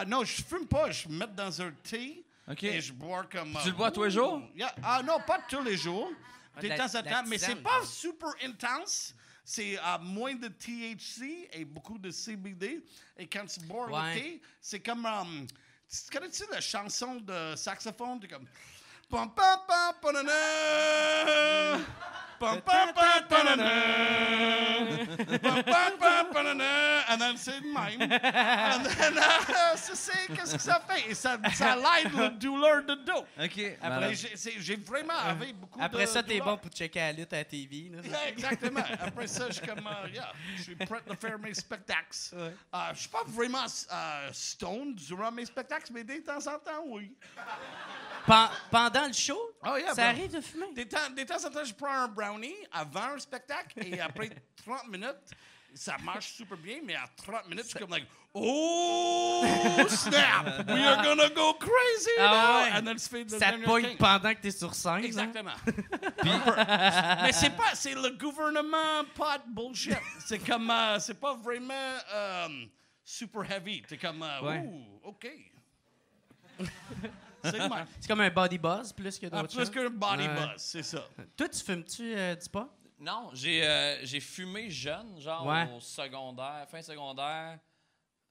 Non, je fume pas. Je me mets dans un thé Okay. et je bois comme... Tu le bois tous les jours? Yeah. Non, pas tous les jours. De temps en temps, mais c'est pas super intense. C'est moins de THC et beaucoup de CBD. Et quand tu bois le thé, c'est comme... connais-tu la chanson de saxophone? C'est comme... Pam, pam, pam, panana. Pam, pam, pam, panana. Pam, pam, pam, panana. And then c'est le même. And then, qu'est-ce que ça fait? Et ça l'aide le douleur de dos. OK. Après, j'ai vraiment avec beaucoup de... Après ça, t'es bon pour checker la lutte à la TV. Là. Yeah, exactement. Après ça, je suis comme, je suis prêt à faire mes spectacles. Je suis pas vraiment stoned durant mes spectacles, mais de temps en temps, oui. Pendant le show, ça arrive de fumer? De temps en temps, je prends un brownie avant un spectacle et après 30 minutes, ça marche super bien, mais à 30 minutes, je suis comme like, oh, snap! We are gonna go crazy now! Ouais. And then c'est Ça te pogne pendant que t'es sur scène. Exactement. Mais c'est le gouvernement pas de bullshit. C'est comme, c'est pas vraiment super heavy. T'es comme, ouh, OK. C'est comme un body buzz plus que d'autres choses. Plus qu'un body buzz, c'est ça. Toi, tu fumes-tu du pot? Non, j'ai fumé jeune, genre au secondaire, fin secondaire.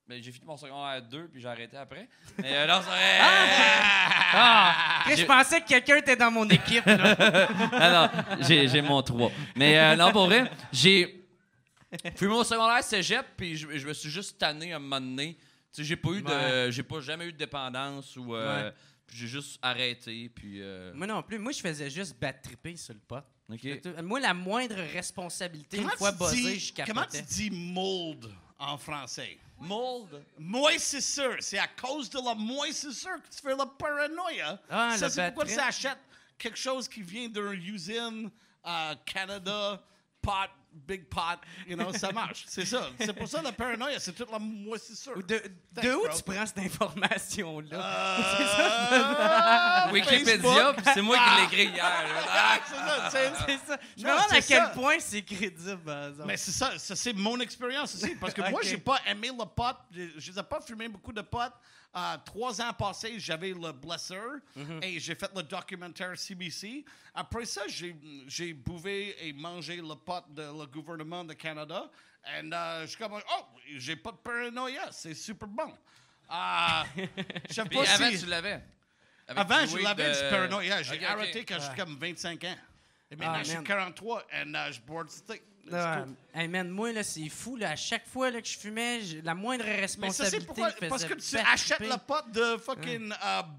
Ben, j'ai fini mon secondaire 2, puis j'ai arrêté après. Mais alors, Je pensais que quelqu'un était dans mon équipe. Là. non, j'ai mon 3. Mais non, pour vrai, j'ai fumé au secondaire cégep, puis je me suis juste tanné à un moment donné. Tu sais, j'ai pas jamais eu de dépendance ou j'ai juste arrêté, puis... Moi non plus. Moi, je faisais juste bad-tripper sur le pot. Okay. Moi, la moindre responsabilité, une fois buzzé, je capotais. Comment tu dis mold en français? Mold? Moisissure. C'est à cause de la moisissure que tu fais la paranoïa. Ça, c'est pourquoi tu achètes quelque chose qui vient d'une usine à Canada, pot big pot, ça marche. C'est ça. C'est pour ça la paranoïa, c'est toute la moisissure. De où tu prends cette information-là? Wikipédia, puis c'est moi qui l'ai écrit hier. C'est ça. Je me demande à quel point c'est crédible, par exemple. Mais c'est ça c'est mon expérience aussi. Parce que moi, j'ai pas aimé le pot. Je n'ai pas fumé beaucoup de pot. 3 ans passés, j'avais le Blesser et j'ai fait le documentaire CBC. Après ça, j'ai bouvé et mangé le pot de le gouvernement du Canada. Et je suis comme, j'ai pas de paranoïa, c'est super bon. Je sais pas avant, si... tu l'avais? Avant, je l'avais du paranoïa. J'ai arrêté quand j'étais comme 25 ans. Et maintenant, je suis 43 et je bois du stick. Hey man, moi, là, c'est fou. Là, à chaque fois là, que je fumais, la moindre responsabilité. Mais ça, c'est pourquoi? Parce que tu achètes le pot de fucking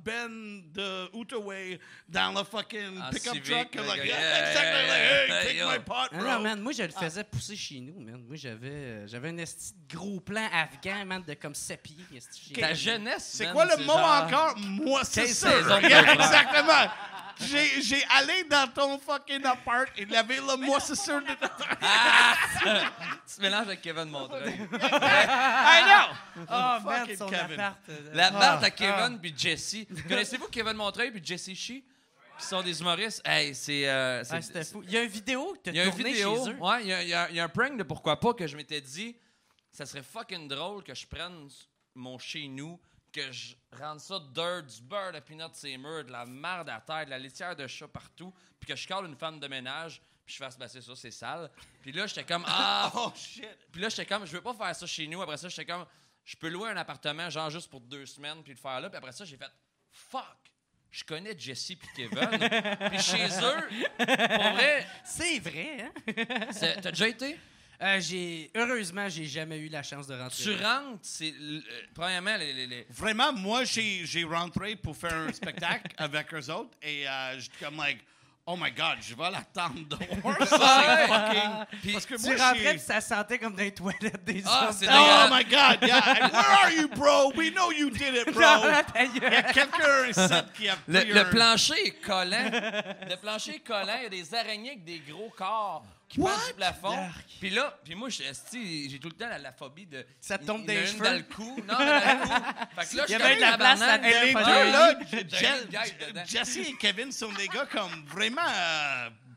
Ben de Outaouais dans le fucking pick-up truck. Exactly. Hey, take my pot, bro. Non, man, moi, je le faisais pousser chez nous, man. Moi, j'avais un esti de gros plan afghan, man, de comme 7 pieds. Ta jeunesse, c'est quoi le mot encore? Moi, c'est ça. Exactement. J'ai allé dans ton fucking appart et il y avait le moississeur dedans. Tu te mélanges avec Kevin Montreuil. I know! Oh, man, son Kevin. appart. L'appart à Kevin puis Jesse. Connaissez-vous Kevin Montreuil puis Jesse Shee? Qui sont des humoristes. Hey, c'était fou. Il y a une vidéo que tu as tournée chez eux. Ouais, il y a un prank de pourquoi pas que je m'étais dit, ça serait fucking drôle que je prenne mon chez nous, que je rende ça dirt, du beurre de peanut de ses murs, de la merde à terre, de la litière de chat partout, puis que je cale une femme de ménage, puis je fasse passer ça, c'est sale. Puis là, j'étais comme, oh shit! Puis là, j'étais comme, je veux pas faire ça chez nous. Après ça, j'étais comme, je peux louer un appartement, genre juste pour 2 semaines, puis le faire là. Puis après ça, j'ai fait, fuck! Je connais Jesse puis Kevin. Puis chez eux, pour vrai... C'est vrai, hein? T'as déjà été? Heureusement, j'ai jamais eu la chance de rentrer. Tu rentres, c'est... premièrement, Vraiment, moi, j'ai rentré pour faire un spectacle avec eux autres et j'étais comme, like, oh my God, je vais l'attendre dehors. Ça, c'est fucking... Parce que Tu moi, rentrais, puis ça sentait comme dans les toilettes des Ah, hommes. c'est Oh my God, yeah. Where are you, bro? We know you did it, bro. Il y a quelqu'un ici qui a pris le plancher est collant. Le plancher est collant. Il y a des araignées avec des gros corps qui passent du plafond. Puis là, moi, j'ai tout le temps la phobie de... Ça te tombe il y en a des une cheveux. dans le cou. Non, mais dans le cou. Fait que là, Il y avait de la place là-dedans. Et les Fallait deux, là, dedans. Jesse et Kevin sont des gars comme vraiment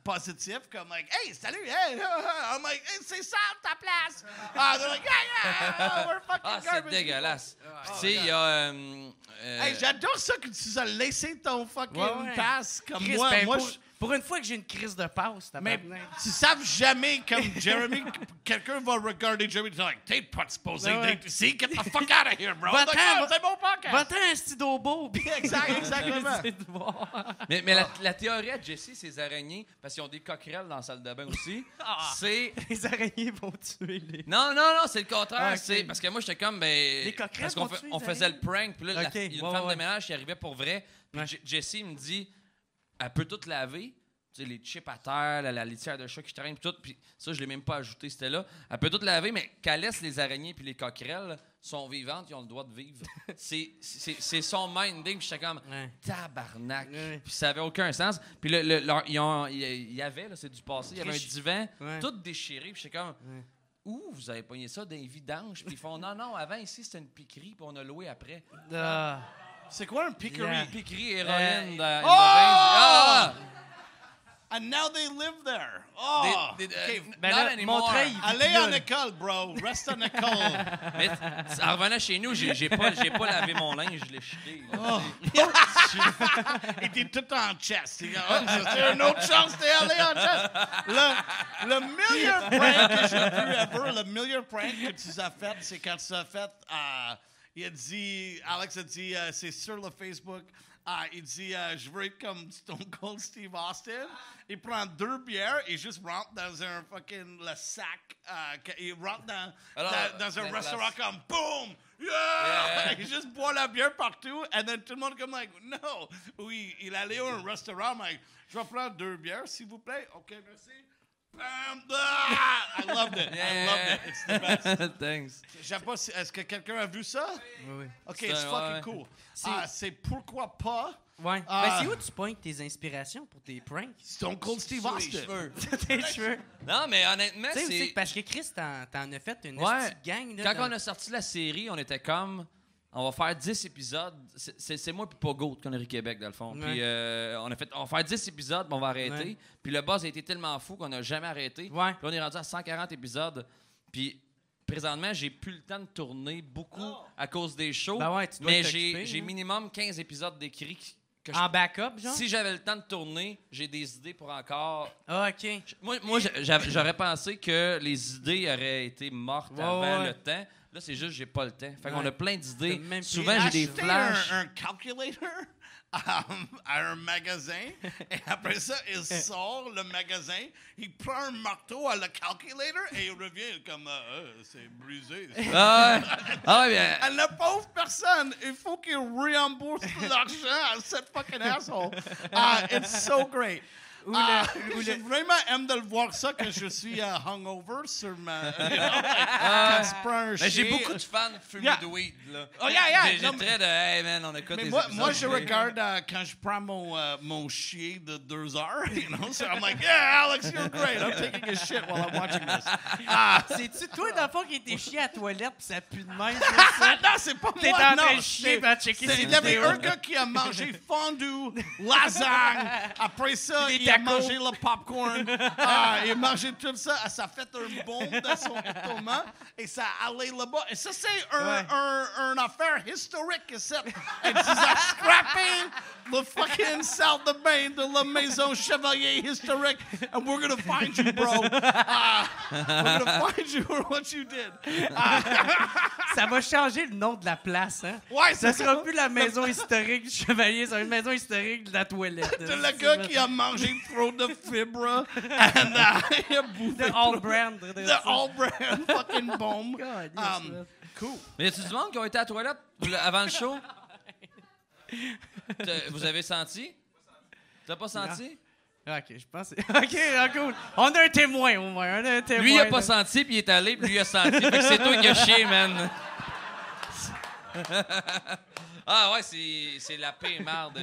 positifs, comme like, hey, salut, hey, I'm like, hey, c'est ça ta place. They're like, yeah, we're fucking C'est garbage. dégueulasse. Tu sais, il y a... Hey, j'adore ça que tu as laissé ton fucking passe comme Chris, moi. ben, Moi, pour une fois que j'ai une crise de passe, mais tabarnak. tu savent jamais, comme Jeremy, quelqu'un va regarder Jeremy et dire, t'es pas supposé d'être ici, get the fuck out of here, bro. C'est mon podcast. Va-t'en un stylo beau. Exactement. Mais la théorie de Jesse, ces araignées, parce qu'ils ont des coquerelles dans la salle de bain aussi, c'est... Les araignées vont tuer les... Non, c'est le contraire. Ah, okay. C'est parce que moi, j'étais comme, Les coquerelles parce qu'on vont tuer on les faisait le araignées? prank, puis là, il y a une femme de ménage qui arrivait pour vrai, puis Jesse me dit, elle peut tout laver, tu sais, les chips à terre, la litière de chat qui traîne, puis tout, puis ça, je l'ai même pas ajouté, c'était là. Elle peut tout laver, mais qu'elle laisse les araignées puis les coquerelles sont vivantes, ils ont le droit de vivre. c'est son minding, puis j'étais comme, tabarnak. Puis ça avait aucun sens. Puis il y avait, là, c'est du passé, il y avait un divan tout déchiré, puis j'étais comme... Ouh, vous avez pogné ça d'un vidange. Puis ils font, non, avant ici, c'était une piquerie, puis on a loué après. C'est quoi un piquerie? Une piquerie héroïne. And now they live there. Oh! Ben not là, anymore. Montreuil, Allez en école, bro. Reste en école. Mais en revenant chez nous, j'ai pas lavé mon linge, je l'ai jeté. Et t'es tout en chest. C'est une autre chance d'aller en chest. Le meilleur prank que j'ai vu ever, le meilleur prank que tu as fait, c'est quand tu as fait... Alex a dit, c'est sur le Facebook... il dit, je veux être comme Stone Cold Steve Austin. Il prend 2 bières et juste rentre dans un fucking le sac. Il rentre dans un restaurant comme boom! Yeah! Il juste boit la bière partout. Et then tout le monde comme like, no. Oui, il allait à un restaurant, like, je vais prendre 2 bières, s'il vous plaît. OK, merci. Bam, I loved it. I loved it. It's the best. Thanks. Je sais pas si, est-ce que quelqu'un a vu ça? Oui. OK, it's fucking cool. C'est pourquoi pas... Ouais. Ben, c'est où tu pointes tes inspirations pour tes pranks? Stone Cold Steve Austin. Tes cheveux. Non, mais honnêtement, Tu sais aussi c'est... que parce que Chris, t'en as fait une Ouais. petite gang. Là, Quand on a sorti la série, on était comme... On va faire 10 épisodes. C'est moi puis pas Goat qu'on est Québec, dans le fond. Ouais. Puis on va faire 10 épisodes, puis on va arrêter. Ouais. Puis le buzz a été tellement fou qu'on n'a jamais arrêté. Ouais. Puis on est rendu à 140 épisodes. Puis présentement, j'ai plus le temps de tourner beaucoup à cause des shows. Ben ouais, tu dois mais t'occuper, j'ai hein. minimum 15 épisodes d'écrits. En backup, genre? Si j'avais le temps de tourner, j'ai des idées pour encore... Ah, OK. Moi j'aurais pensé que les idées auraient été mortes avant le temps. Là, c'est juste j'ai pas le temps. Fait qu'on a plein d'idées. Souvent, j'ai des flashs. un calculator à un magasin. Et après ça, il sort le magasin. Il prend un marteau à le calculator et il revient comme c'est brisé. Ouais, bien. À la pauvre personne, il faut qu'il rembourse l'argent à cette fucking asshole. It's so great. J'ai vraiment aimé de le voir ça quand je suis hungover sur ma... quand tu prends un chien. J'ai beaucoup de fans fumés de weed, là. Oh, yeah. J'ai très de « Hey, man, on écoute des Mais épisodes. moi, je regarde quand je prends mon chien de 2 heures, you know? So I'm like, yeah, Alex, you're great. I'm taking a shit while I'm watching this. C'est-tu toi, dans le fond, qui était chié à la toilette pis ça pue de même? Non, c'est pas T'es moi, en non. train de chier pis à checker ses Il y avait vidéos. un gars qui a mangé fondu, lasagne. Après ça, il a mangé le popcorn. Il a mangé tout ça. Ça a fait un bombe dans son estomac et ça allait là-bas. Et ça, c'est un affaire historique. Et ils ont scrappé le fucking salle de bain de la maison Chevalier historique. And we're going to find you, bro. We're going to find you for what you did. Ça va changer le nom de la place, hein? Ouais, Ça sera plus la maison historique du Chevalier, ça sera une maison historique de la toilette. C'est le gars qui a mangé trop de fibres and il a bouffé The All Brand. The All Brand fucking bomb. God, yes, Cool. Mais y a-tu du monde qui ont été à la toilette avant le show? Vous avez senti? T'as pas senti? OK, je pense. OK, cool. On a un témoin, au moins. Lui, il a pas senti, puis il est allé, puis lui, il a senti. Fait que c'est toi qui as chié, man. Ah ouais, c'est la pire merde.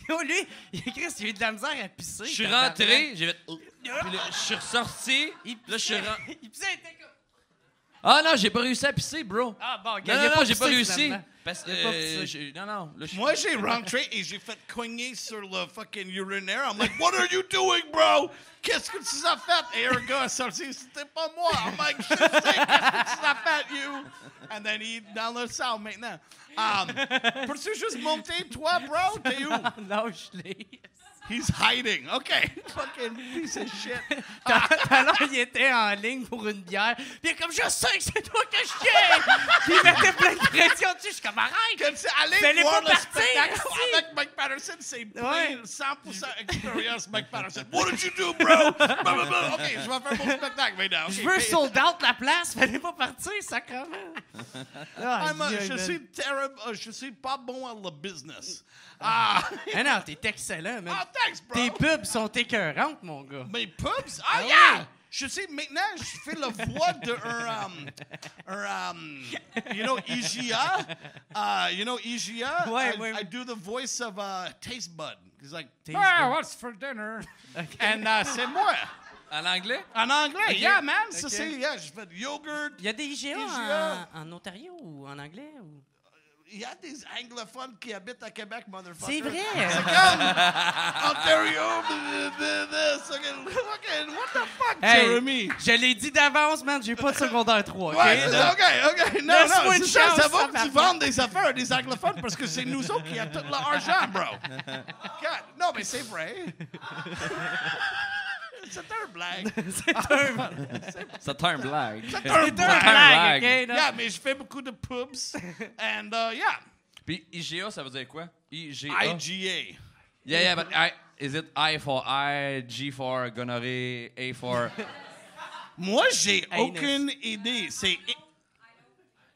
Yo, lui, Chris, il a eu de la misère à pisser. Je suis rentré, j'ai fait... Puis là, je suis ressorti, là, je suis rentré... Il pissait, il était comme... Ah non, j'ai pas réussi à pisser, bro. Ah bon, Non, j'ai pas réussi. finalement. Parce que... non. Là, Moi, j'ai rentré et j'ai fait cogner sur le fucking urinaire. I'm like, what are you doing, bro? Qu'est-ce que tu as fait? Et un gars a sorti, c'était pas moi. I'm like, je sais, qu'est-ce que tu as fait, you? And then il est dans le salle maintenant. Peux-tu juste monter, toi, bro? T'es où? Non, je l'ai. He's hiding. OK. Fucking piece of shit. Tout à l'heure, il était en ligne pour une bière. Puis il est comme, je sais que c'est toi que je tiens. Puis il mettait plein de pression dessus. Je suis comme, arrête. Quand tu allé Fallait voir pas le partir, spectacle si. avec Mike Patterson, c'est plein, Ouais. 100% expérience Mike Patterson. What did you do, bro? OK, je vais faire mon spectacle maintenant. Je veux sold out la place. Fallait pas partir, sacrément. Je suis terrible. Je suis pas bon à le business. Mais non, t'es excellent, man. Thanks, bro. Tes pubs sont écœurantes, mon gars. Mes pubs? Yeah! ouais. Je sais, maintenant, je fais la voix de you know, IGA? You know IGA? Ouais. I do the voice of Taste Bud. He's like, Taste Bud. what's for dinner? And c'est moi. En anglais? En anglais, Okay. yeah, man. Ça, Okay. c'est, yeah, je fais yogurt. Il y a des IGA IGA. en Ontario ou en anglais? Ou... Il y a des anglophones qui habitent à Québec, motherfucker. C'est vrai! C'est comme Ontario, fucking, what the fuck, Hey, Jeremy? Je l'ai dit d'avance, man, j'ai pas de secondaire 3, OK? Ouais, c'est ça, OK. Non, Laisse-moi c'est une ça, chance, ça va que tu tabarnak. vendes des affaires à des anglophones parce que c'est nous autres qui avons tout l'argent, bro. God, non, mais c'est vrai. C'est un blague. C'est un blague. C'est un C'est un blague. blague, OK? non? Yeah, mais je fais beaucoup de pubs. And, yeah. Puis IGA, ça veut dire quoi? IGA? IGA. Yeah, but is it I for I, G for gonorrhée, A for... Moi, j'ai Anus. aucune idée. C'est...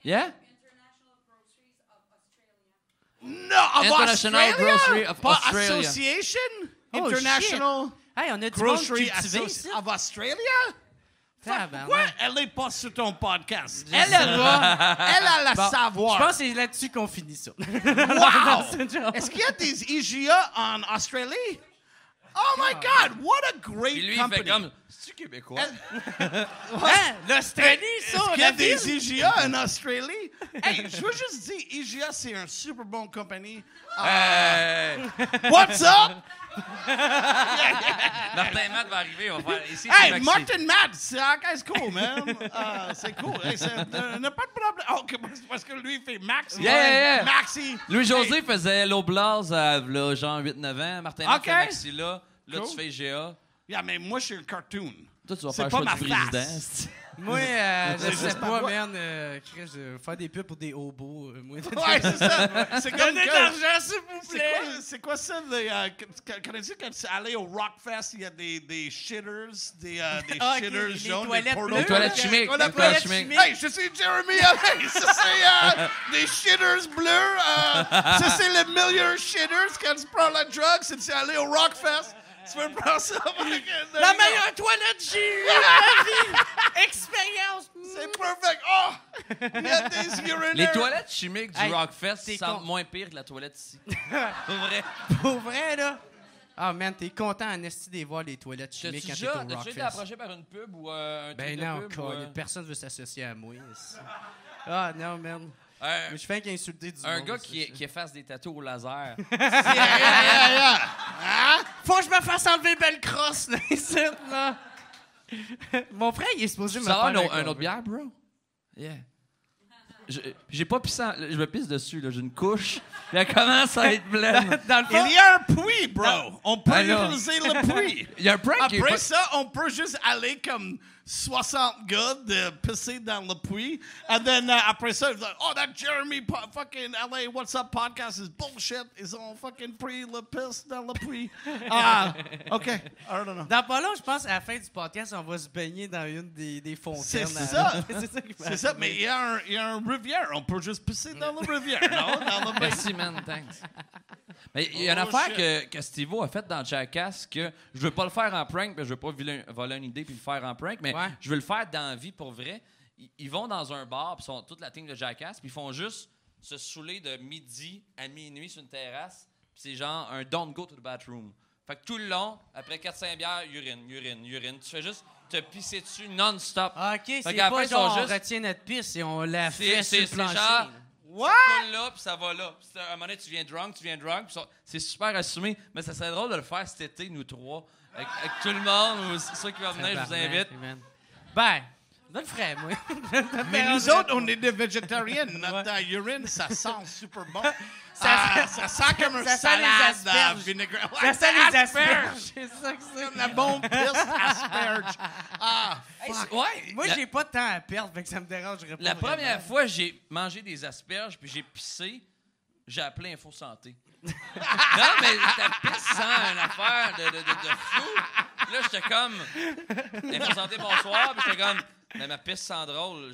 Yeah? No, of International Australia? Grocery of Pas Australia. Association? Oh, International... Hey, on a du monde Grocery cultivé ici. Association of Australia? Tabarnak. Pourquoi elle n'est pas sur ton podcast? Elle doit. Elle a le Bon, savoir. Je pense que c'est là-dessus qu'on finit ça. Wow! C'est une joke. Est-ce qu'il y a des IGA en Australie? Oh my God! What a great Puis lui, il company! fait comme, c'est-tu québécois? Hein? L'Australie, ça, Est-ce qu'il y a la ville? des IGA en Australie? Hey, je veux juste dire, IGA, c'est un super bon compagnie. What's up? Martin Matt va arriver, on va faire ici. Hey, Martin Matt, c'est cool, man. C'est cool. Hey, n'a pas de problème. Oh, okay, parce que lui, il fait Maxi. Yeah. Maxi. Louis-José faisait Low Blaz à là, genre 8-9 ans. Martin Matt OK. fait Maxi là. Là, Cool. tu fais IGA. Yeah, mais moi, je suis un cartoon. Toi, tu vas C'est faire pas le choix ma du face. président. Moi, je C'est sais juste pas, ma man. Chris, faire des pubs pour des hobos. Moi, Ouais, c'est ça. C'est comme Donnez de que- l'argent, s'il vous plaît. C'est quoi ça? Connais-tu quand tu allais au Rockfest, il y a des shitters, des Ah, ok, shitters les jaunes, toilettes des pornos. bleues, Les toilettes là. chimiques. On Les appelle toilettes ça- chimiques. Hey, je suis Jeremy Allais. Ça, c'est des shitters bleus. Ça, c'est les meilleurs shitters quand tu prends la drogue, c'est tu aller au Rockfest. Tu veux prendre ça? La meilleure toilette j'ai eue de ma vie! Expérience! C'est perfect. Oh! Il y a des urinaires. Les toilettes chimiques du Hey, Rockfest t'es sentent con. moins pire que la toilette ici. Pour vrai. Pour vrai, là? Ah, man, t'es content en esti de voir les toilettes chimiques quand t'es au T'as-tu été Rockfest. approché par une pub ou un Ben truc non, de pub? ou, personne veut s'associer à moi. ici. Ah, non, man. un, Mais je fais qu'insulter du un monde. gars ça, qui efface des tatous au laser. Yeah. Hein? Faut que je me fasse enlever belle crosse, là, ici, là. Mon frère, il est supposé me Ça faire va, un autre bière, bro? Yeah. J'ai pas pissé, je me pisse dessus, là. J'ai une couche. Puis elle commence à être pleine. Dans le fond, Il y a un puits, bro. On peut Alors. utiliser le puits. Il y a un prank qui est Après pas- ça, on peut juste aller comme 60 gars de pisser dans le puits. And then après ça, ils disent, oh, that Jeremy fucking LA What's Up podcast is bullshit. Ils ont fucking pris le piss dans le puits. OK. I don't know. dans pas long, je pense, à la fin du podcast, on va se baigner dans une des fontaines. C'est ça. C'est ça qui va C'est ça, mais il y a un rivière. On peut juste pisser dans le rivière, non? Dans le Merci, man, thanks. Mais il y a une Oh, affaire que Steve-O a faite dans Jackass que je veux pas le faire en prank, mais je veux pas voler une idée puis le faire en prank, mais Ouais. je veux le faire dans la vie pour vrai. Ils vont dans un bar, puis sont toute la team de Jackass, puis ils font juste se saouler de midi à minuit sur une terrasse, puis c'est genre un don't go to the bathroom. Fait que tout le long, après 4-5 bières, urine. Tu fais juste te pisser dessus non-stop. Ah, OK, c'est qu'à la fin, pas ils sont genre on juste- retient notre pisse et on la fait sur C'est le plancher. genre... What? Ça coule là, puis ça va là. Puis à un moment donné, tu viens drunk, puis c'est super assumé. Mais ça serait drôle de le faire cet été, nous trois, avec tout le monde, ou ceux qui vont venir, je vous invite. Ben, je le ferais, moi. Mais nous autres, on est des végétariens. Notre urine, ça sent super bon. Ça sent comme un ça sent les salade asperges. vinaigrette. Ça Ouais, sent les asperges. asperges. C'est ça que c'est. La bombe pisse asperge. Ouais, Moi, j'ai pas de temps à perdre, fait que ça me dérangerait pas. la vraiment. première fois, j'ai mangé des asperges, puis j'ai pissé, j'ai appelé Info Santé. Non, mais ta pisse sent une affaire de fou. Là, j'étais comme... Info Santé, bonsoir. Puis j'étais comme... Mais ma pisse sent drôle.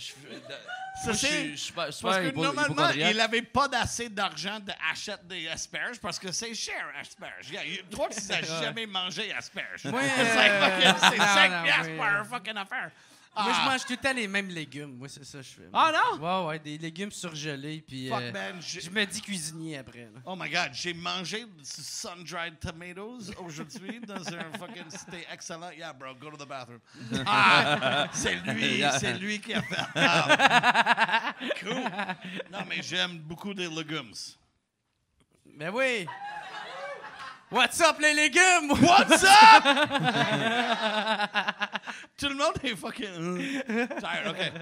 Ça, c'est- Je suis super Parce que normalement, hypochondriaque. il n'avait pas d'assez d'argent d'acheter des asperges parce que c'est cher, asperges. Toi, tu n'as jamais mangé asperges. Moi, C'est non, 5 non, piastres oui. par un fucking affaire. Moi, je mange tout le temps les mêmes légumes. Moi, c'est ça que je fais. Ah, non? Ouais, des légumes surgelés, puis Fuck, man. je me dis cuisinier après. Là. Oh my God, j'ai mangé du sun-dried tomatoes aujourd'hui dans un fucking... C'était excellent. Yeah, bro, go to the bathroom. C'est lui qui a fait. Cool. Non, mais j'aime beaucoup des légumes. Ben oui! What's up, les légumes? What's up? Tout le monde est fucking tired. OK.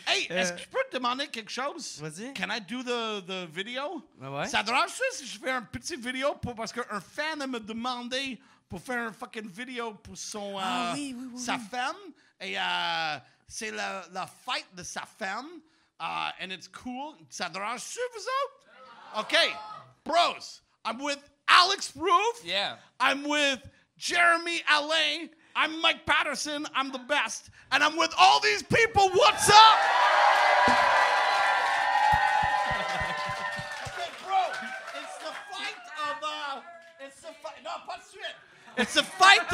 Hey, est-ce que je peux te demander quelque chose? Vas-y. Can I do the video? Ouais. Ça te dérange si je fais un petit vidéo parce qu'un fan m'a demandé pour faire un fucking vidéo pour son oui. sa femme et c'est la fête de sa femme and it's cool. Ça te dérange vous autres? OK. Bros, I'm with Alex Roof. Yeah. I'm with Jeremy Alain. I'm Mike Patterson. I'm the best. And I'm with all these people. What's up? Okay, bro. It's the fight of... It's the fight... Non, pas de suite. It's a fight.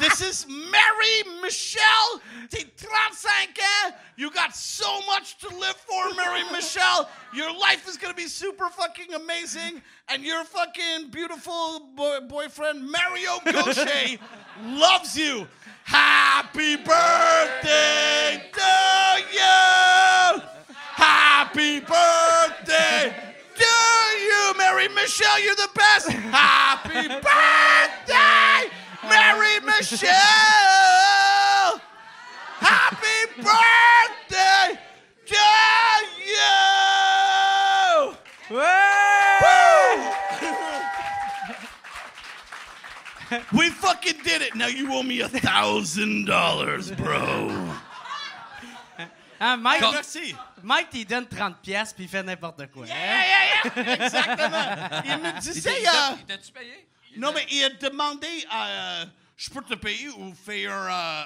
This is Mary Michelle. T'es 35 ans. You got so much to live for, Mary Michelle. Your life is going to be super fucking amazing. And your fucking beautiful boyfriend, Mario Gaucher, loves you. Happy birthday to you. Happy birthday to you, Mary Michelle. You're the best. Happy birthday, Mary Michelle. Happy birthday to you. Woo! We fucking did it. Now you owe me $1,000, bro. Mike, Merci. Mike, il donne 30$ puis il fait n'importe quoi. Yeah. Exactement. Il me disait... Il t'a-tu payé? Non, mais il a demandé... je peux te payer ou faire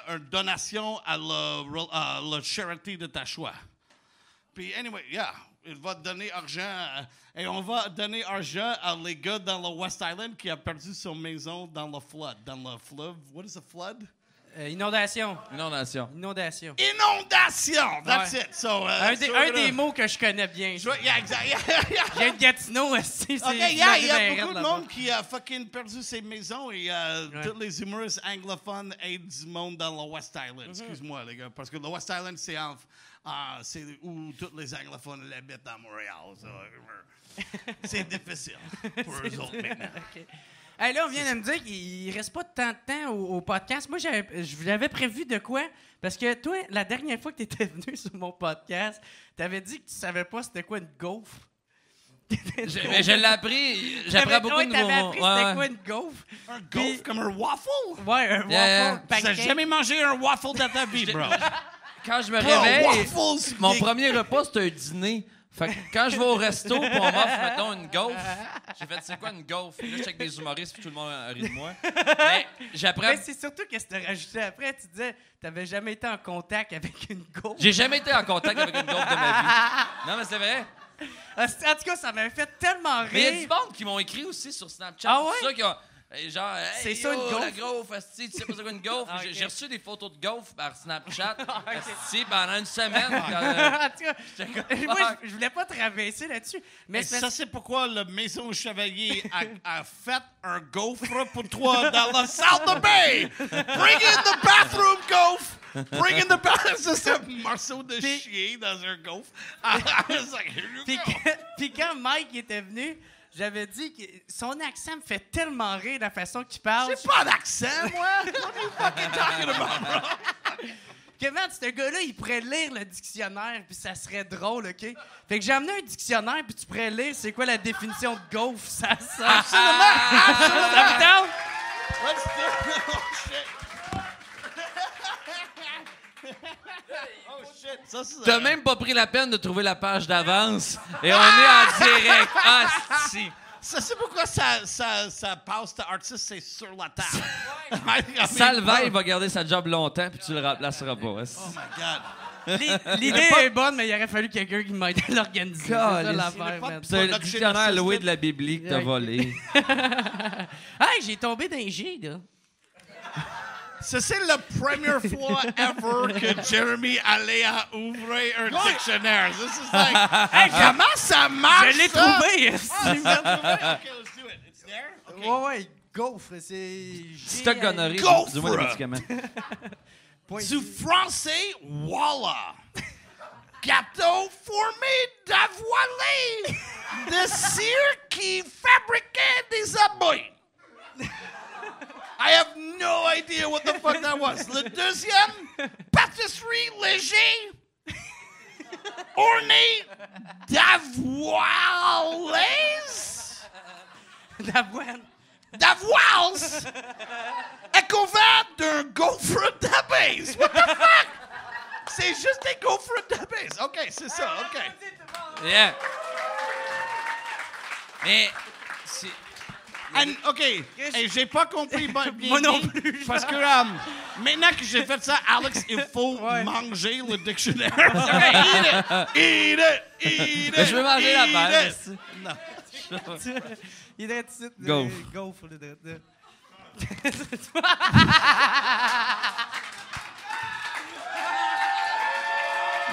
une donation à la charité de ta choix. Puis, anyway, il va donner argent... et on va donner argent à les gars dans le West Island qui a perdu son maison dans le flood. Dans le fleuve. What is a flood? Inondation. Inondation. Inondation. Inondation! That's it. So, un des mots que je connais bien. Yeah, exactly. Je viens de Gatineau, c'est OK, il y a beaucoup de là-bas. monde qui a fucking perdu ses maisons et tous les humoristes anglophones aident du monde dans le West Island. Excuse-moi, les gars, parce que le West Island, c'est où tous les anglophones habitent à Montréal. So, c'est difficile pour eux autres maintenant. Okay. Hey, là, on vient de me dire qu'il reste pas tant de temps au podcast. Moi, je vous avais prévu de quoi? Parce que toi, la dernière fois que tu étais venu sur mon podcast, tu avais dit que tu savais pas c'était quoi une gaufre. Je l'ai appris. J'apprends beaucoup de nouveaux mots. T'avais appris c'était quoi une gaufre? Un gaufre comme un waffle? Ouais, un waffle. Yeah. Tu n'as jamais mangé un waffle dans ta vie, bro. Quand je me réveille, waffles, mon premier repas, c'est un dîner. Fait que quand je vais au resto pour on m'offre, mettons, une gaufre, j'ai fait, c'est quoi une gaufre? Là, je check des humoristes, puis tout le monde rit de moi. Mais j'apprends... Mais c'est surtout qu'est-ce que tu as rajouté après. Tu disais, t'avais jamais été en contact avec une gaufre. J'ai jamais été en contact avec une gaufre de ma vie. Non, mais c'est vrai. En tout cas, ça m'avait fait tellement rire. Mais il y a du monde qui m'ont écrit aussi sur Snapchat. Ah ouais? C'est ça qui ont... Genre, hey, c'est ça, une gaufre? La gaufre, asti, tu sais pas c'est quoi une gaufre? Okay. J'ai reçu des photos de gaufre par Snapchat asti, pendant une semaine. En tout cas, moi, je voulais pas te rabaisser là-dessus. Mais ça, c'est pourquoi la Maison Chevalier a fait un gaufre pour toi dans la salle de bain. Bring in the bathroom, gaufre. Bring in the bathroom. C'est un morceau de chien dans un gaufre. Puis quand Mike était venu, j'avais dit que son accent me fait tellement rire la façon qu'il parle. J'ai pas d'accent, moi. What are you fucking talking about, bro? Que man, ce gars-là, il pourrait lire le dictionnaire, puis ça serait drôle, OK? Fait que j'ai amené un dictionnaire, puis tu pourrais lire c'est quoi la définition de gaufre, ça sent. Absolument! Ça vous tente? Let's do it. Oh, shit. Oh, shit. Ça, c'est... T'as même pas pris la peine de trouver la page d'avance. Et on est en direct. Ah, si. Ça, c'est pourquoi ça passe to artist, c'est sur la table. Salvaille va garder sa job longtemps, puis tu le remplaceras pas. Oh my God. L'idée est bonne, mais il aurait fallu quelqu'un qui m'aide à l'organiser. C'est ça l'affaire, man. C'est le dictionnaire loué de la Bibli que t'as volé. Hey, j'ai tombé dans les G, là. Ça, c'est la première fois ever que Jeremy allait à ouvrir un dictionnaire. This is like, hey, comment ça marche? Je l'ai ça? trouvé. OK, let's do it. It's there? Okay. Ouais, gaufre, c'est... Stock gonorrhée, Gaufre! dis-moi des médicaments. Du français, voilà. Gâteau formé d'avoine de cire qui fabriquait des abeilles. I have no idea what the fuck that was. Le deuxième, pâtisserie léger, orné d'avoines. D'avoines. Et couvert d'un gaufre d'abeilles. What the fuck? C'est juste des gaufres d'abeilles. OK, c'est ça, OK. Yeah. Mais, c'est... OK, hey, j'ai pas compris bien. Moi non plus. Parce que maintenant que j'ai fait ça, Alex, il faut manger le dictionnaire. Eat it. Mais je veux manger la balle. Non. Il est ici. Gaufre. Gaufre.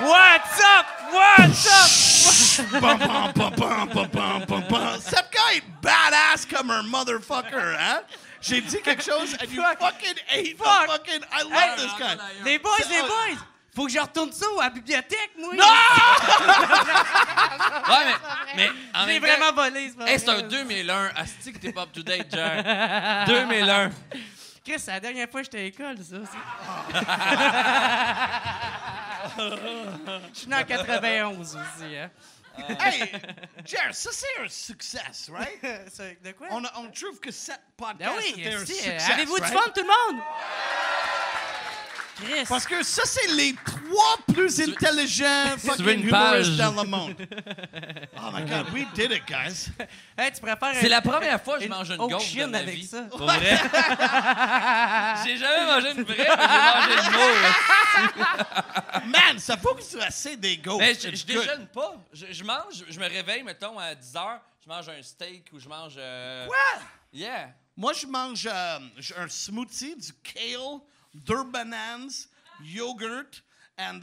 What's up? What's up? Bum, bum, bum, bum, bum, bum, bum, bum. Cette gars est badass comme un motherfucker, hein? J'ai dit quelque chose and you fucking ate the fucking... I love this guy. Les boys! Faut que je retourne ça à la bibliothèque, moi. Non! Ouais, mais en J'ai même temps, vraiment volé, c'est pas hey, c'est vrai. un 2001. Asti que t'es pas up-to-date, Jer. 2001. Chris, c'est la dernière fois que j'étais à l'école, ça aussi. Je suis né en 91 aussi, hein. Hey, Jer, ça c'est un succès, right? De quoi? On trouve que cette Ben podcast oui, était un si, succès, avez-vous right? du fun, tout le monde? Chris. Parce que ça, c'est les 3 plus intelligents veux fucking une page? humoristes dans le monde. Oh my God, we did it, guys. Hey, tu préfères C'est la première fois que je mange une Oak gaufre de Shin ma avec vie. ça. Pour vrai. J'ai jamais mangé une vraie, mais j'ai mangé une mot. Man, ça faut que tu essaies des gaufres. Mais It's je good. déjeune pas. Je mange, je me réveille, mettons, à 10 h, je mange un steak ou je mange... Quoi? Yeah. Moi, je mange un smoothie, du kale, 2 bananes, yogurt, and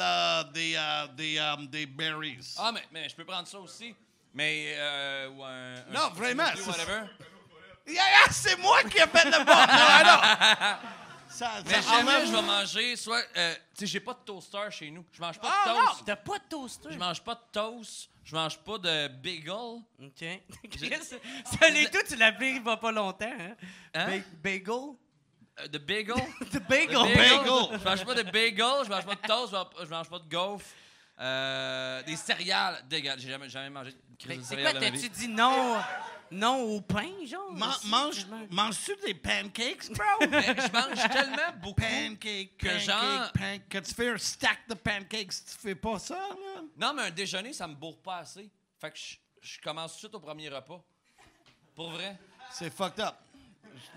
des berries. Ah, mais je peux prendre ça aussi. Mais, ou un Non, vraiment, smoothie ou c'est- whatever. Yeah, c'est moi qui ai fait le bon. Non. Mais jamais je vais manger, soit... tu sais, j'ai pas de toaster chez nous. Je mange pas de Non, toast. t'as pas de toaster. Je mange pas de toast. Je mange pas de bagel. OK. Chris, salut tout, tu l'appelles il va pas longtemps, hein? Hein? Bagel? De bagel. The bagel. Bagel. Je mange pas de bagel, je mange pas de toast, je mange pas de gaufre. Des céréales. Dégueulasse. J'ai jamais mangé de crise de C'est céréales quoi, de ma vie. t'as-tu dit non au pain, genre? Manges-tu des pancakes, bro? Mais je mange tellement beaucoup. Pancake, Que pancake, genre- pancake. Quand tu fais un stack de pancakes, tu fais pas ça, là? Non, mais un déjeuner, ça me bourre pas assez. Fait que je commence tout de suite au premier repas. Pour vrai. C'est fucked up.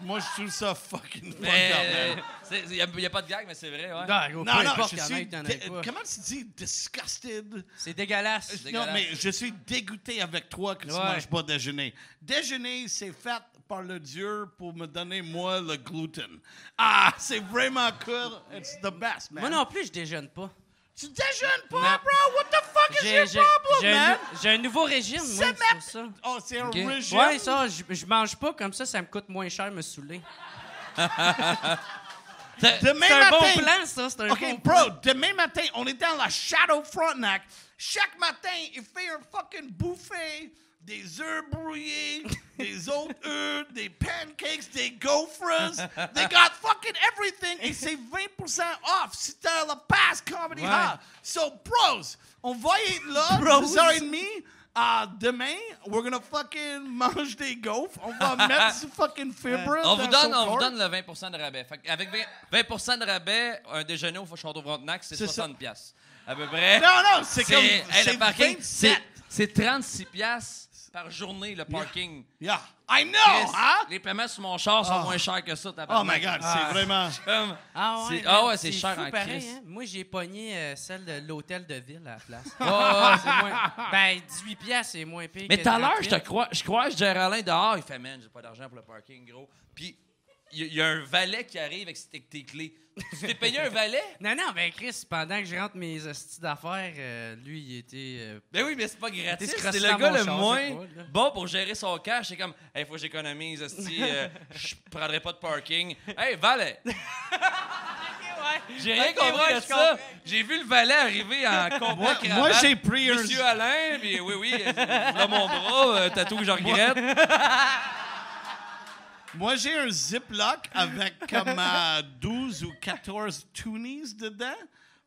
Moi, je trouve ça fucking fucked Mais up, man. il y a pas de gag, mais c'est vrai, ouais. Non, Non, non, importe, je qu'il y en suis... ait, qu'il y en ait pas. Comment tu dis? Disgusted? C'est dégueulasse. C'est Non, dégueulasse. mais je suis dégoûté avec toi que tu Ouais. manges pas déjeuner. Déjeuner, c'est fait par le Dieu pour me donner, moi, le gluten. Ah, c'est vraiment cool. It's the best, man. Moi non plus, je déjeune pas. Tu déjeunes pas, Non. bro? What the fuck is your problem, man? J'ai un nouveau régime, moi, C'est sur ma- ça. Oh, c'est un Ok. régime? Ouais, ça, je mange pas comme ça me coûte moins cher me saouler. Demain C'est un bon matin... plan, ça, c'est un OK, bon bro, demain matin, on est dans la Shadow Frontenac. Chaque matin, il fait un fucking buffet, des œufs brouillés, des autres œufs, des pancakes, des gaufres. They got fucking everything et c'est 20% off si t'as le pass Comedy Ouais. Hall. So, bros, on va être là, Bros. 10h30. Demain, we're gonna fucking manger des gaufres. On va mettre du fucking fibre. On dans vous donne, son on vous corps. donne le 20% de rabais. Fait avec 20% de rabais, un déjeuner au Château Frontenac, c'est C'est ça. 60 piastres. À peu près. Non, non, c'est comme... Hey, c'est le parking, 27. c'est 36 piastres par journée, le parking. Yeah, I know, Chris, hein? Les paiements sur mon char sont moins chers que ça, tabarnak. Oh my God, c'est vraiment... Comme- Ah ouais, ouais, c'est cher fou en pareil, Christ. hein? Moi, j'ai pogné celle de l'hôtel de ville à la place. Ouais, C'est moins... Ben, 18 piastres, c'est moins pire Mais que tout à l'heure, 38. je croise Géraldin dehors, il fait « Man, j'ai pas d'argent pour le parking, gros. » Puis, il y a un valet qui arrive avec tes clés. Tu t'es payé un valet? Non, ben Chris, pendant que je rentre mes hosties d'affaires, lui, il était... Ben oui, mais c'est pas gratis. T'es C'est scrossé le dans gars mon le char, moins c'est pas, là. bon pour gérer son cash. C'est comme, hey, faut que j'économise, esti, je prendrai pas de parking. Hey, valet! J'ai rien Ok, compris ouais, de je ça. comprends. J'ai vu le valet arriver en complet cravate. moi, j'ai pris un... Monsieur Alain, puis oui, là, mon bras, tatou que je regrette. Moi, j'ai un Ziploc avec comme 12 ou 14 toonies dedans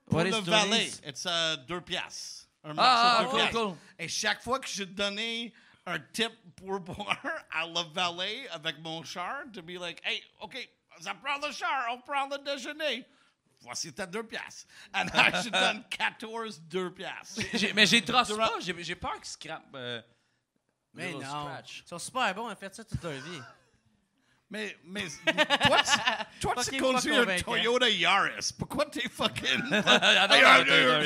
pour What le is valet. toonies? It's 2 piastres. Un Ah, morceau de 2 cool, piastres. Et chaque fois que je donnais un tip pour boire à le valet avec mon char, to be like, hey, OK, ça prend le char, on prend le déjeuner. Voici ta 2 piastres. And je donne 14 2 piastres. Mais j'ai trosse pas. J'ai peur qu'il scrape. Mais Little non, scratch. ils sont super bons, on a fait ça toute leur vie. Mais toi, tu conduis un Toyota Yaris. Pourquoi t'es fucking...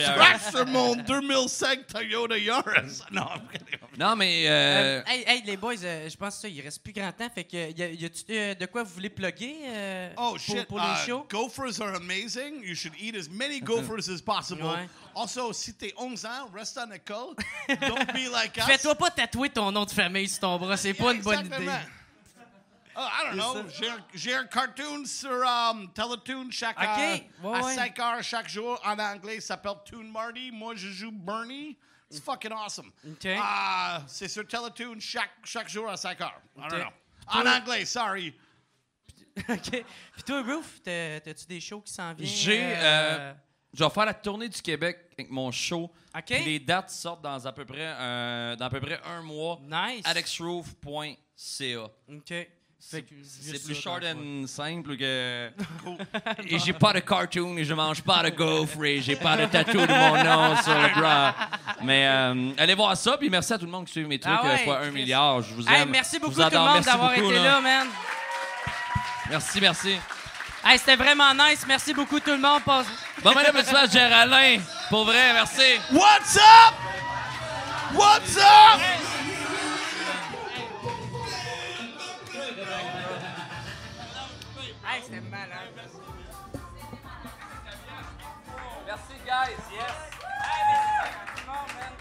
Scratch sur mon 2005 Toyota Yaris. Non, mais... Hey, les boys, je pense que ça, il reste plus grand temps. Fait que, y a-tu de quoi vous voulez plugger pour les shows? Gophers are amazing. You should eat as many gophers as possible. Ouais. Also, si t'es 11 ans, reste en école. Don't be like us. Fais-toi pas tatouer ton nom de famille sur ton bras. C'est pas une bonne idée. Oh, I don't know. J'ai un cartoon sur Teletoon chaque à 5 heures chaque jour. En anglais, ça s'appelle Toon Marty. Moi, je joue Bernie. It's fucking awesome. Okay. C'est sur Teletoon chaque jour à 5 heures. I don't know. Toi- En anglais, sorry. OK. Puis toi, Roof, t'as-tu des shows qui s'en viennent? Je vais faire la tournée du Québec avec mon show. OK. Puis les dates sortent dans à peu près un mois. Nice. alexroof.ca. OK. C'est plus short and simple que... Et j'ai pas de cartoon et je mange pas de gaufre et j'ai pas de tatou de mon nom sur le bras. Mais allez voir ça, puis merci à tout le monde qui suit mes trucs fois 1 milliard. Je vous aime. Merci beaucoup tout le monde d'avoir été là, man. Merci. Hey, c'était vraiment nice. Merci beaucoup tout le monde. Bon, madame, petit à Géraldin. Pour vrai, merci. What's up? What's up? Hey, c'était malade. Merci, guys. Yes. Hey, merci tout le monde, man.